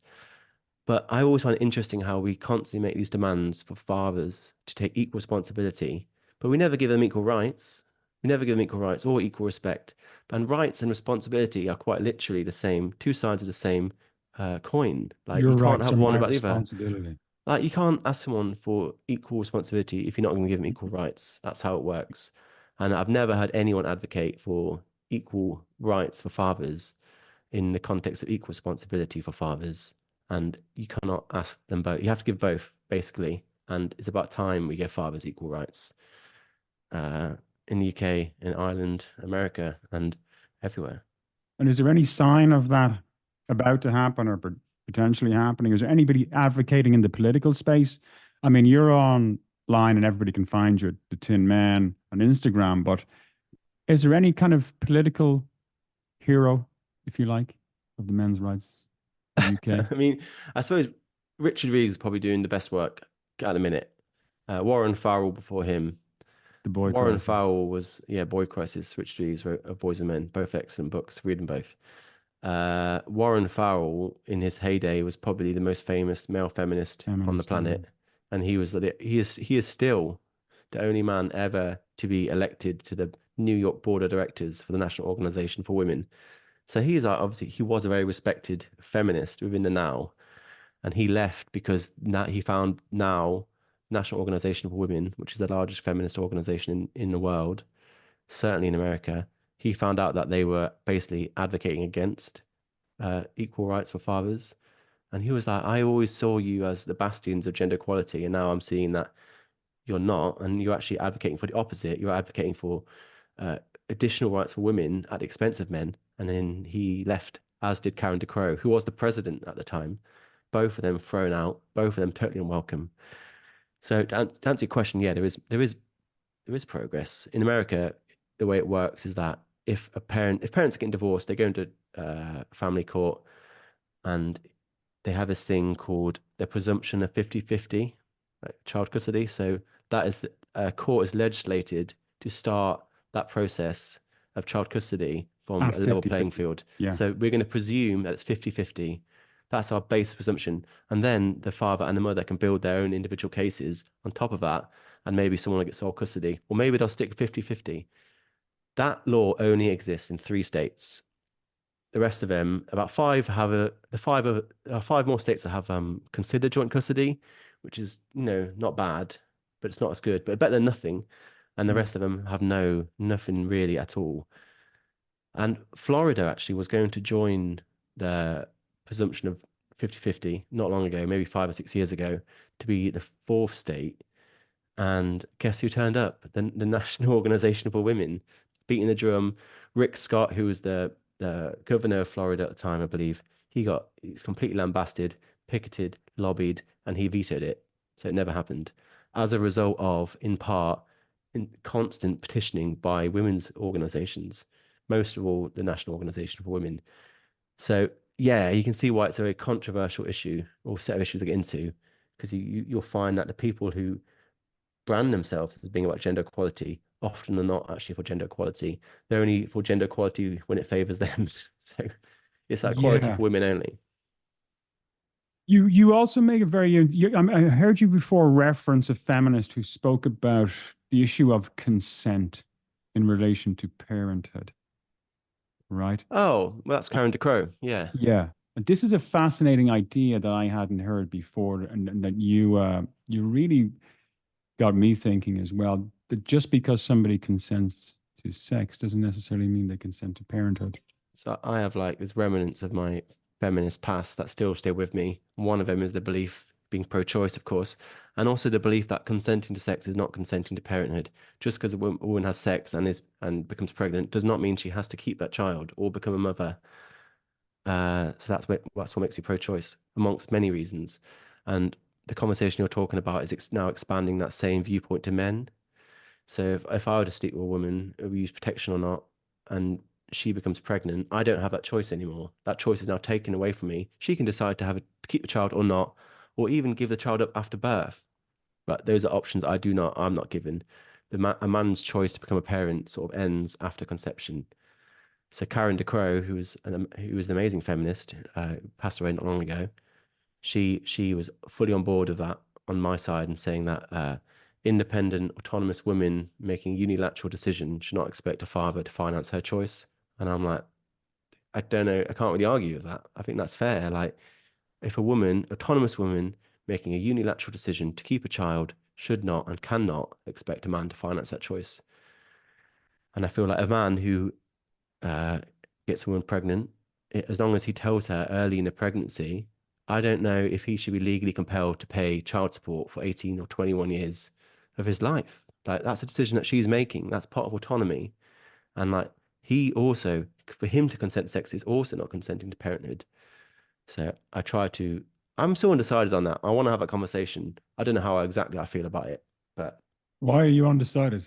But I always find it interesting how we constantly make these demands for fathers to take equal responsibility, but we never give them equal rights. We never give them equal rights or equal respect. And rights and responsibility are quite literally the same, two sides of the same coin. Like your you can't rights have are one my without the other. responsibility. Like you can't ask someone for equal responsibility if you're not going to give them equal rights. That's how it works. And I've never had anyone advocate for equal rights for fathers in the context of equal responsibility for fathers. And you cannot ask them both. You have to give both, basically. And it's about time we give fathers equal rights in the UK, in Ireland, America, and everywhere. And is there any sign of that about to happen or potentially happening? Is there anybody advocating in the political space? I mean, you're online and everybody can find you at TheTinMen on Instagram, but is there any kind of political hero, if you like, of the men's rights in the UK? I mean, I suppose Richard Reeves is probably doing the best work at the minute. Warren Farrell before him. The boy Warren crisis. Farrell was, yeah, Boy Crisis. Richard Reeves wrote of Boys and Men, both excellent books. Read them both. Warren Farrell, in his heyday, was probably the most famous male feminist on the Feminist. Yeah. planet, and he is still the only man ever to be elected to the New York Board of Directors for the National Organization for Women. So he's obviously he was a very respected feminist within the Now, and he left because now he found Now National Organization for Women, which is the largest feminist organization in the world, certainly in America. He found out that they were basically advocating against equal rights for fathers. And he was like, I always saw you as the bastions of gender equality. And now I'm seeing that you're not, and you're actually advocating for the opposite. You're advocating for uh, additional rights for women at the expense of men. And then he left, as did Karen De Croo, who was the president at the time. Both of them thrown out, both of them totally unwelcome. So to answer your question, yeah, there is progress in America. The way it works is that if parents are getting divorced, they go into family court, and they have this thing called the presumption of 50-50, like child custody. So that is court is legislated to start that process of child custody from a level playing 50-50. field. Yeah. So we're going to presume that it's 50-50. That's our base presumption. And then the father and the mother can build their own individual cases on top of that. And maybe someone will get sole custody, or maybe they'll stick 50-50. That law only exists in 3 states. The rest of them, about five, have five more states that have considered joint custody, which is not bad, but it's not as good, but better than nothing. And the Yeah. rest of them have nothing really at all. And Florida actually was going to join the presumption of 50-50 not long ago, maybe 5 or 6 years ago, to be the fourth state. And guess who turned up? The National Organization for Women, beating the drum. Rick Scott, who was the governor of Florida at the time, I believe, he was completely lambasted, picketed, lobbied, and he vetoed it. So it never happened. As a result of, in part, constant petitioning by women's organizations, most of all the National Organization for Women. So yeah, you can see why it's a very controversial issue or set of issues to get into, because you'll find that the people who brand themselves as being about gender equality often are not actually for gender equality. They're only for gender equality when it favors them. So it's that equality Yeah. for women only. You also make a very I heard you before reference a feminist who spoke about the issue of consent in relation to parenthood, right? Oh, well, that's Karen De Croo. Yeah. Yeah. And this is a fascinating idea that I hadn't heard before, and that you really got me thinking as well. That just because somebody consents to sex doesn't necessarily mean they consent to parenthood. So I have like there's remnants of my feminist past that still stay with me. One of them is the belief being pro-choice, of course, and also the belief that consenting to sex is not consenting to parenthood. Just because a woman has sex and becomes pregnant does not mean she has to keep that child or become a mother. So that's what makes me pro-choice, amongst many reasons. And the conversation you're talking about is now expanding that same viewpoint to men. So if I were to sleep with a woman, we use protection or not, and she becomes pregnant, I don't have that choice anymore. That choice is now taken away from me. She can decide to keep the child or not, or even give the child up after birth. But those are options I'm not given. A man's choice to become a parent sort of ends after conception. So Karen De Croo, who was an amazing feminist, passed away not long ago. She was fully on board of that on my side and saying that independent, autonomous women making a unilateral decision should not expect a father to finance her choice. And I'm like, I don't know, I can't really argue with that. I think that's fair. Like, if a woman, autonomous woman, making a unilateral decision to keep a child should not and cannot expect a man to finance that choice. And I feel like a man who uh, gets a woman pregnant, as long as he tells her early in the pregnancy, I don't know if he should be legally compelled to pay child support for 18 or 21 years of his life. Like, that's a decision that she's making. That's part of autonomy. And like, he also, for him to consent to sex is also not consenting to parenthood. So I'm still undecided on that. I want to have a conversation. I don't know how exactly I feel about it, but Why are you undecided?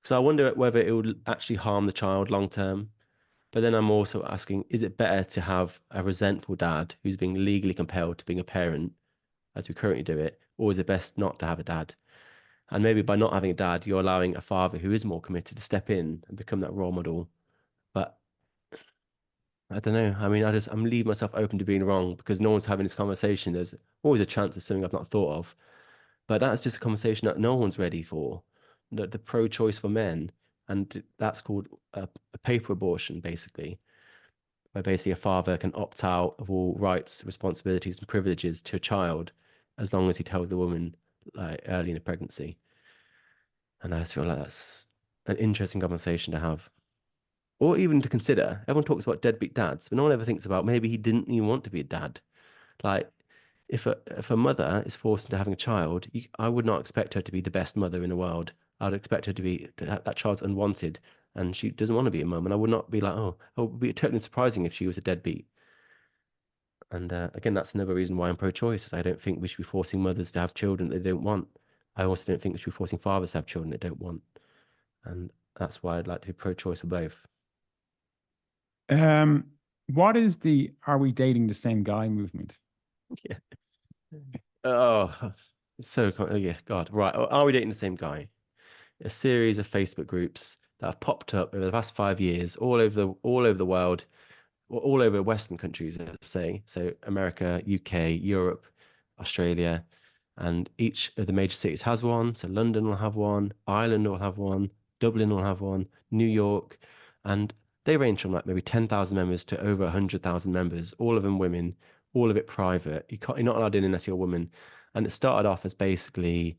because I wonder whether it would actually harm the child long term. But then I'm also asking, is it better to have a resentful dad who's being legally compelled to being a parent, as we currently do it, or is it best not to have a dad? And maybe by not having a dad, you're allowing a father who is more committed to step in and become that role model. But I don't know. I mean, I'm leaving myself open to being wrong because no one's having this conversation. There's always a chance of something I've not thought of. But that's just a conversation that no one's ready for. The pro-choice for men, and that's called a paper abortion, basically, where basically a father can opt out of all rights, responsibilities, and privileges to a child as long as he tells the woman like early in the pregnancy. And I feel like that's an interesting conversation to have. Or even to consider. Everyone talks about deadbeat dads, but no one ever thinks about maybe he didn't even want to be a dad. Like if a mother is forced into having a child, I would not expect her to be the best mother in the world. I'd expect her that child's unwanted and she doesn't want to be a mum. And I would not be like, oh, it would be totally surprising if she was a deadbeat. And again, that's another reason why I'm pro-choice. I don't think we should be forcing mothers to have children they don't want. I also don't think we should be forcing fathers to have children they don't want. And that's why I'd like to be pro-choice for both. Um, what is the "Are we dating the same guy" movement? Yeah. Oh, it's so, oh, yeah, God. Right. Are we dating the same guy? A series of Facebook groups that have popped up over the past 5 years all over the world, all over Western countries, let's say. So America, UK, Europe, Australia, and each of the major cities has one. So London will have one, Ireland will have one, Dublin will have one, New York, and they range from like maybe 10,000 members to over 100,000 members, all of them women, all of it private. You're not allowed in unless you're a woman. And it started off as basically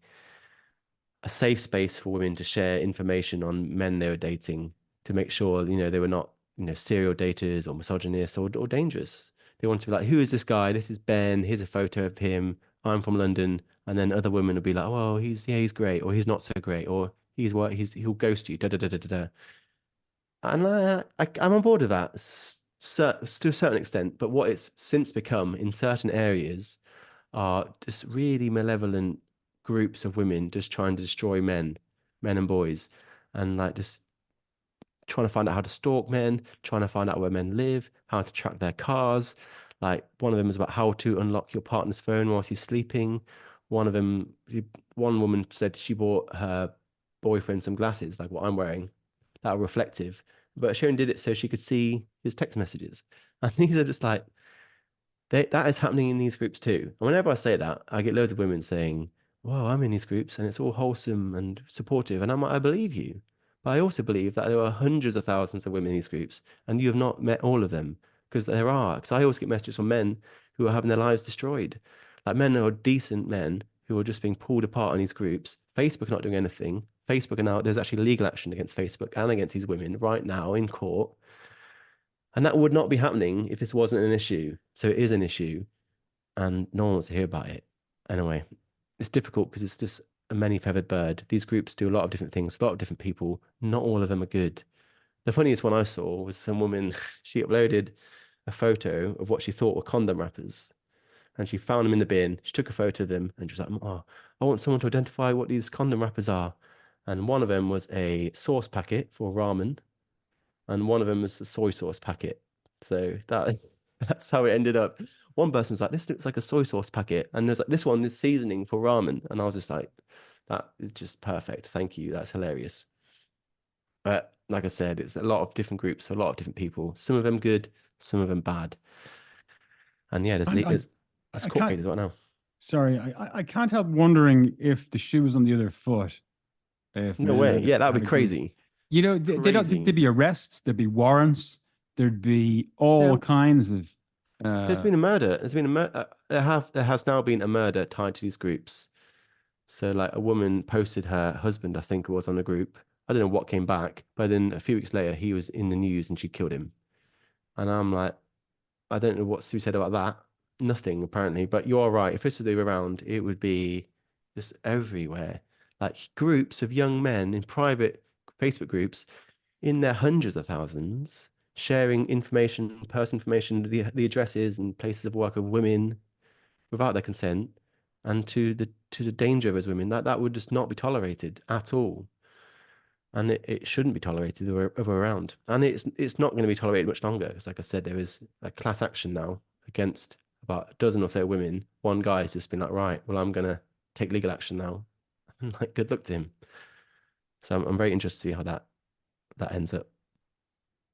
a safe space for women to share information on men they were dating to make sure, they were not, serial daters or misogynists or dangerous. They wanted to be like, who is this guy? This is Ben. Here's a photo of him. I'm from London. And then other women would be like, oh, he's great, or he's not so great, or he'll ghost you, da da da da da. Da. And I'm on board with that to a certain extent. But what it's since become in certain areas are just really malevolent groups of women just trying to destroy men and boys, and like just trying to find out how to stalk men, trying to find out where men live, how to track their cars. Like one of them is about how to unlock your partner's phone whilst he's sleeping. One of them, one woman said she bought her boyfriend some glasses, like what I'm wearing, that are reflective, but she only did it so she could see his text messages. And these are just like that is happening in these groups too. And whenever I say that, I get loads of women saying, "Well, I'm in these groups and it's all wholesome and supportive." And I'm like, I believe you. But I also believe that there are hundreds of thousands of women in these groups and you have not met all of them because there are. Because I always get messages from men who are having their lives destroyed. Like men who are decent men who are just being pulled apart in these groups. Facebook are not doing anything. Facebook are now, there's actually legal action against Facebook and against these women right now in court. And that would not be happening if this wasn't an issue. So it is an issue and no one wants to hear about it. Anyway, it's difficult because it's just a many-feathered bird. These groups do a lot of different things, a lot of different people. Not all of them are good. The funniest one I saw was some woman, she uploaded a photo of what she thought were condom wrappers. And she found them in the bin. She took a photo of them and she was like, oh, I want someone to identify what these condom wrappers are. And one of them was a sauce packet for ramen, and one of them was a soy sauce packet. So that's how it ended up. One person was like, "This looks like a soy sauce packet," and there's like, "This one is seasoning for ramen," and I was just like, "That is just perfect. Thank you. That's hilarious." But like I said, it's a lot of different groups, a lot of different people. Some of them good, some of them bad. And yeah, And there's I court can't. cases right now. Sorry, I can't help wondering if the shoe was on the other foot. If No men way. had Yeah, that'd had be a gun, crazy. they don't. There'd Crazy. be arrests. There'd be warrants. There'd be all Yeah, kinds of. there's Uh, been a murder. There's been a murder. There has now been a murder tied to these groups. So like a woman posted her husband, I think it was, on a group. I don't know what came back, but then a few weeks later he was in the news and she killed him. And I'm like, I don't know what's to be said about that. Nothing apparently, but you are right. If this was the way around, it would be just everywhere. Like groups of young men in private Facebook groups in their hundreds of thousands sharing information, personal information, the addresses and places of work of women without their consent and to the danger of those women that would just not be tolerated at all, and it shouldn't be tolerated the other way around, and it's not going to be tolerated much longer because like I said there is a class action now against about a dozen or so women. One guy's just been like, right, well, I'm going to take legal action now. And like, good luck to him. So I'm very interested to see how that ends up.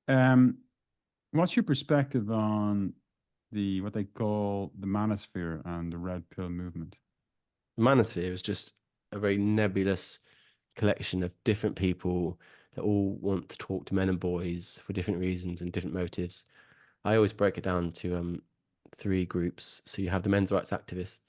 um, what's your perspective on the what they call the Manosphere and the Red Pill movement? Manosphere is just a very nebulous collection of different people that all want to talk to men and boys for different reasons and different motives. I always break it down to three groups. So you have the men's rights activists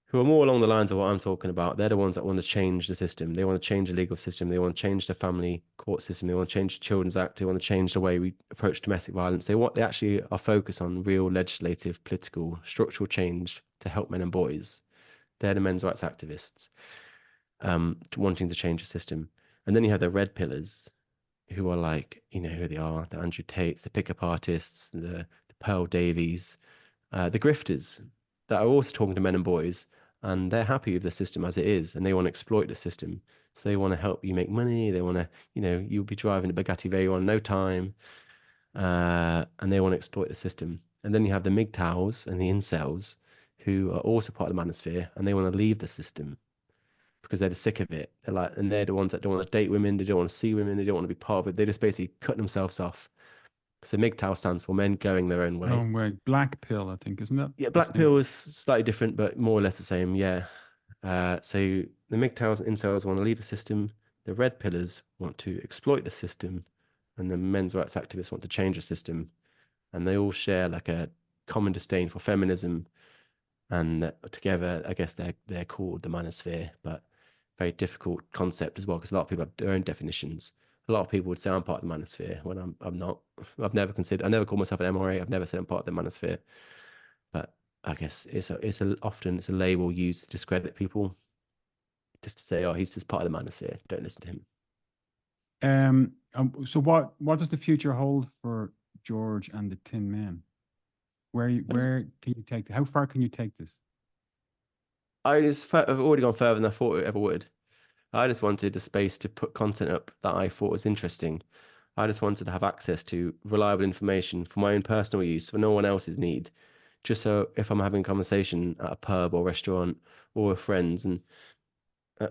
who are more along the lines of what I'm talking about. They're the ones that want to change the system. They want to change the legal system. They want to change the family court system. They want to change the Children's Act. They want to change the way we approach domestic violence. They actually are focused on real legislative, political, structural change to help men and boys. They're the men's rights activists, wanting to change the system. And then you have the red pillars, who are like, you know who they are, the Andrew Tates, the pickup artists, the Pearl Davies, the grifters that are also talking to men and boys, and they're happy with the system as it is, and they want to exploit the system. So they want to help you make money. They want to, you'll be driving a Bugatti Veyron in no time, and they want to exploit the system. And then you have the MGTOWs and the incels, who are also part of the manosphere, and they want to leave the system because they're sick of it. They're like, and they're the ones that don't want to date women, they don't want to see women, they don't want to be part of it. They just basically cut themselves off. So MGTOW stands for men going their own way. Wrong way. Black pill, I think, isn't that Yeah, the Black same? Pill is slightly different, but more or less the same. Yeah. So the MGTOWs and incels want to leave the system. The red pillars want to exploit the system, and the men's rights activists want to change the system. And they all share like a common disdain for feminism. And together, I guess they're called the Manosphere, but very difficult concept as well because a lot of people have their own definitions. A lot of people would say I'm part of the Manosphere when I'm not. I never called myself an MRA. I've never said I'm part of the Manosphere. But I guess often it's a label used to discredit people, just to say, oh, he's just part of the Manosphere. Don't listen to him. So what does the future hold for George and the Tin Men? Where can you take how far can you take this? I've already gone further than I thought it ever would. I just wanted a space to put content up that I thought was interesting. I just wanted to have access to reliable information for my own personal use, for no one else's need. Just so if I'm having a conversation at a pub or restaurant or with friends and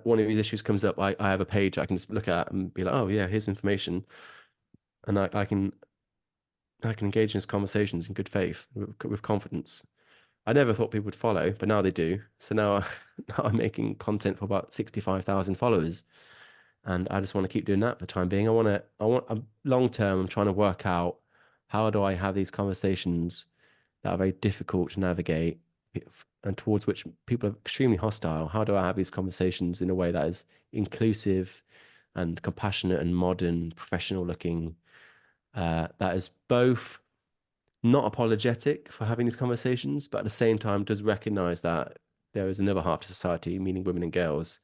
one of these issues comes up, I have a page I can just look at and be like, oh yeah, here's information. And I can engage in these conversations in good faith with confidence. I never thought people would follow, but now they do. So now, now I'm making content for about 65,000 followers. And I just want to keep doing that for the time being. Long term, I'm trying to work out how do I have these conversations that are very difficult to navigate and towards which people are extremely hostile. How do I have these conversations in a way that is inclusive and compassionate and modern, professional looking, that is both not apologetic for having these conversations, but at the same time does recognize that there is another half to society, meaning women and girls,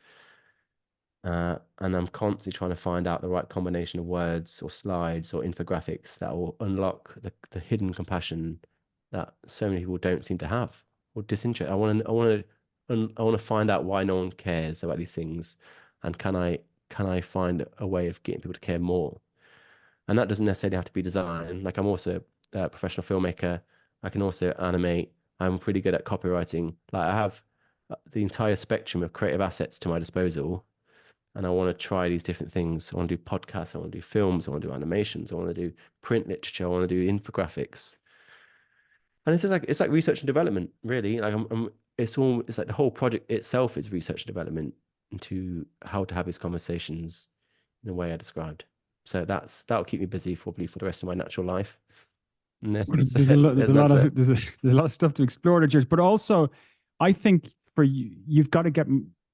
and I'm constantly trying to find out the right combination of words or slides or infographics that will unlock the hidden compassion that so many people don't seem to have or disinterest. I want to find out why no one cares about these things, and can I find a way of getting people to care more? And that doesn't necessarily have to be design. Like I'm also a professional filmmaker. I can also animate. I'm pretty good at copywriting. Like I have the entire spectrum of creative assets to my disposal, and I want to try these different things. I want to do podcasts, I want to do films, I want to do animations, I want to do print literature, I want to do infographics. And it's like research and development, really. Like it's like the whole project itself is research and development into how to have these conversations in the way I described. So that'll keep me busy probably for the rest of my natural life. And then, Well, so, there's a lot of there's a lot of stuff to explore there, George. But also, I think for you, you've got to get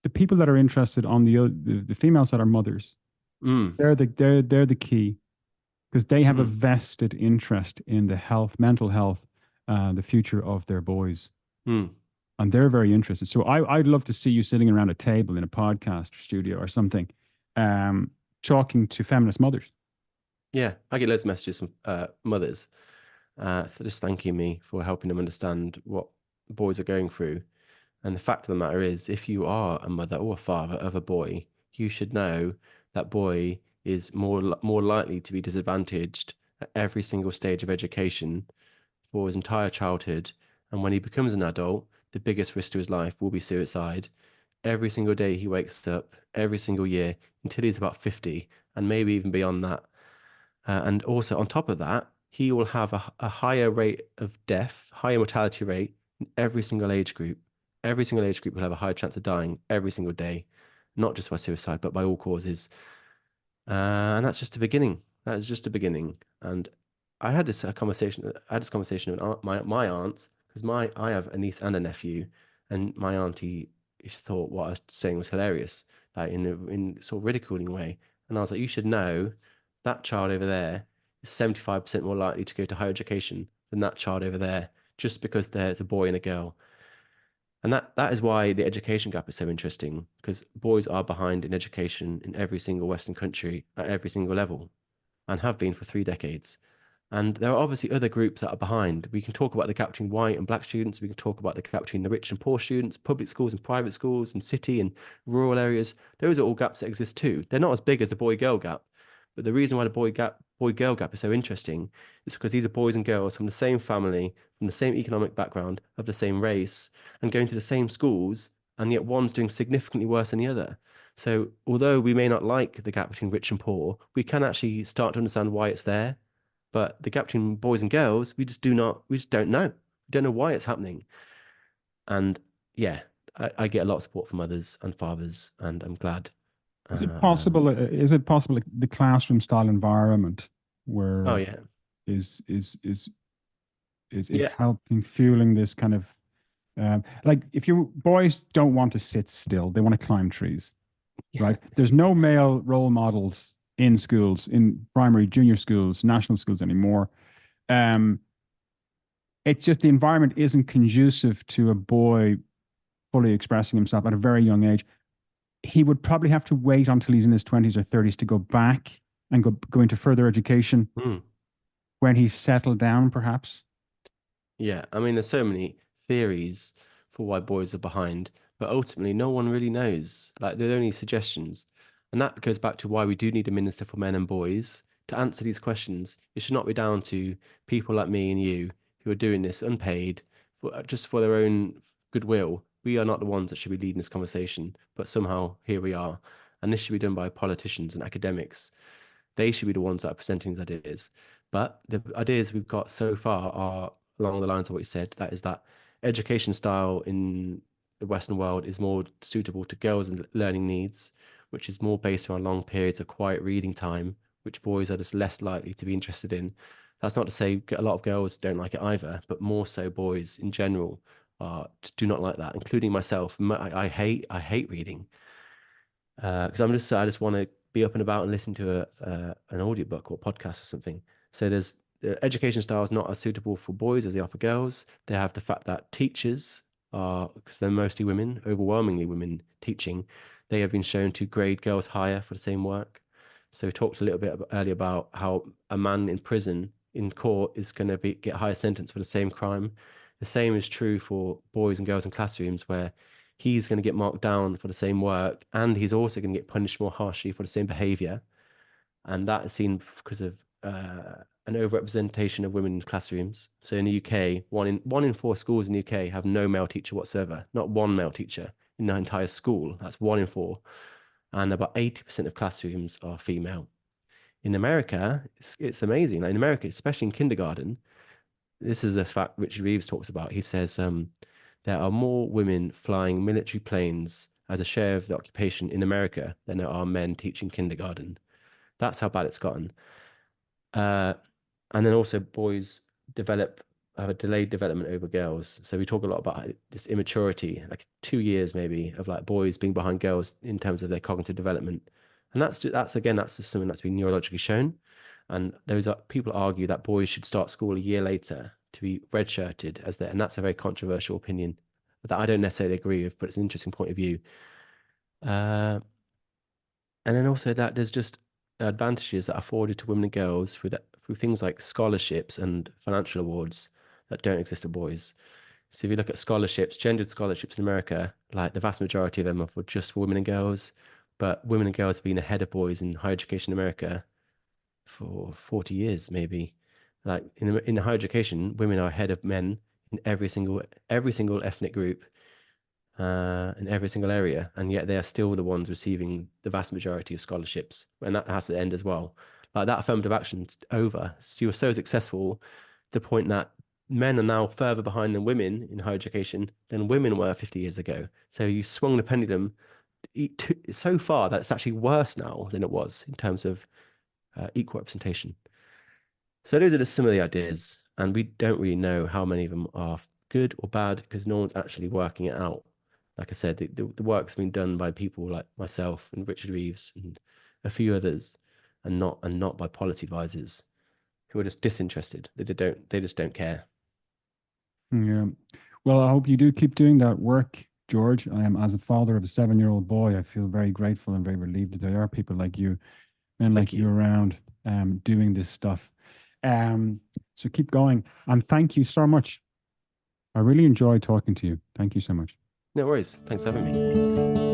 the people that are interested on the females that are mothers. mm, They're the key because they have a mm, vested interest in the health, mental health, the future of their boys, mm. and they're very interested. So I'd love to see you sitting around a table in a podcast studio or something, um, talking to feminist mothers. Yeah, I get loads of messages from mothers for just thanking me for helping them understand what boys are going through. And the fact of the matter is, if you are a mother or a father of a boy, you should know that boy is more likely to be disadvantaged at every single stage of education for his entire childhood. And when he becomes an adult, the biggest risk to his life will be suicide. Every single day he wakes up, every single year, until he's about 50, and maybe even beyond that. And also on top of that, he will have a higher rate of death, higher mortality rate in every single age group. Every single age group will have a higher chance of dying every single day, not just by suicide, but by all causes. And that's just the beginning. That is just the beginning. And I had this conversation. I had this conversation with my aunts because I have a niece and a nephew, and my auntie thought what I was saying was hilarious, like in sort of ridiculing way. And I was like, you should know that child over there is 75% more likely to go to higher education than that child over there, just because there's a boy and a girl. And that is why the education gap is so interesting, because boys are behind in education in every single Western country at every single level and have been for 3 decades. And there are obviously other groups that are behind. We can talk about the gap between white and black students. We can talk about the gap between the rich and poor students, public schools and private schools, and city and rural areas. Those are all gaps that exist too. They're not as big as the boy-girl gap. But the reason why the boy-girl gap is so interesting is because these are boys and girls from the same family, from the same economic background, of the same race, and going to the same schools, and yet one's doing significantly worse than the other. So although we may not like the gap between rich and poor, we can actually start to understand why it's there. But the gap between boys and girls, we just don't know. We don't know why it's happening. And yeah, I get a lot of support from mothers and fathers, and I'm glad. Is it Um, possible? Is it possible like, the classroom style environment oh where yeah, is is is is yeah, helping fueling this kind of like if you boys don't want to sit still, they want to climb trees, yeah. right? There's no male role models in schools, in primary, junior schools, national schools anymore. Um, it's just the environment isn't conducive to a boy fully expressing himself at a very young age. He would probably have to wait until he's in his 20s or 30s to go back and go into further education Mm. when he's settled down, perhaps. Yeah, I mean, there's so many theories for why boys are behind, but ultimately, no one really knows. Like, there are only suggestions. And that goes back to why we do need a minister for men and boys to answer these questions. It should not be down to people like me and you who are doing this unpaid for, just for their own goodwill. We are not the ones that should be leading this conversation, but somehow here we are. And this should be done by politicians and academics. They should be the ones that are presenting these ideas. But the ideas we've got so far are along the lines of what you said. That is that education style in the Western world is more suitable to girls' and learning needs, which is more based on long periods of quiet reading time, which boys are just less likely to be interested in. That's not to say a lot of girls don't like it either, but more so boys in general do not like that, including myself. I hate reading because I just want to be up and about and listen to an audiobook or podcast or something. So there's the education styles not as suitable for boys as they are for girls. They have the fact that teachers are, because they're mostly women, overwhelmingly women teaching, they have been shown to grade girls higher for the same work. So we talked a little bit earlier about how a man in prison in court is going to be get a higher sentence for the same crime. The same is true for boys and girls in classrooms where he's going to get marked down for the same work and he's also going to get punished more harshly for the same behavior. And that is seen because of an overrepresentation of women in classrooms. So in the UK, one in four schools in the UK have no male teacher whatsoever, not one male teacher in the entire school. That's one in four. And about 80% of classrooms are female. In America, it's amazing. Like in America, especially in kindergarten, this is a fact Richard Reeves talks about. He says there are more women flying military planes as a share of the occupation in America than there are men teaching kindergarten. That's how bad it's gotten. Uh, and then also boys develop have a delayed development over girls. So we talk a lot about this immaturity, like 2 years maybe of like boys being behind girls in terms of their cognitive development. And that's just something that's been neurologically shown. And those are people argue that boys should start school a year later to be redshirted and that's a very controversial opinion that I don't necessarily agree with, but it's an interesting point of view. Uh, and then also that there's just advantages that are afforded to women and girls through things like scholarships and financial awards that don't exist for boys. So if you look at scholarships, gendered scholarships in America, like the vast majority of them are for just for women and girls, but women and girls have been ahead of boys in higher education in America for 40 years, maybe. Like in higher education, women are ahead of men in every single ethnic group in every single area, and yet they are still the ones receiving the vast majority of scholarships, and that has to end as well. Like that affirmative action's over. So you're so successful, to the point that men are now further behind than women in higher education than women were 50 years ago. So you swung the pendulum so far that it's actually worse now than it was in terms of equal representation. So those are just some of the ideas, and we don't really know how many of them are good or bad because no one's actually working it out. Like I said, the work's been done by people like myself and Richard Reeves and a few others, and not by policy advisors who are just disinterested. They just don't care. Yeah. Well, I hope you do keep doing that work, George. I am, as a father of a 7-year-old boy, I feel very grateful and very relieved that there are people like you, men Thank like you you. around, doing this stuff. Um, so keep going. And thank you so much. I really enjoyed talking to you. Thank you so much. No worries. Thanks for having me.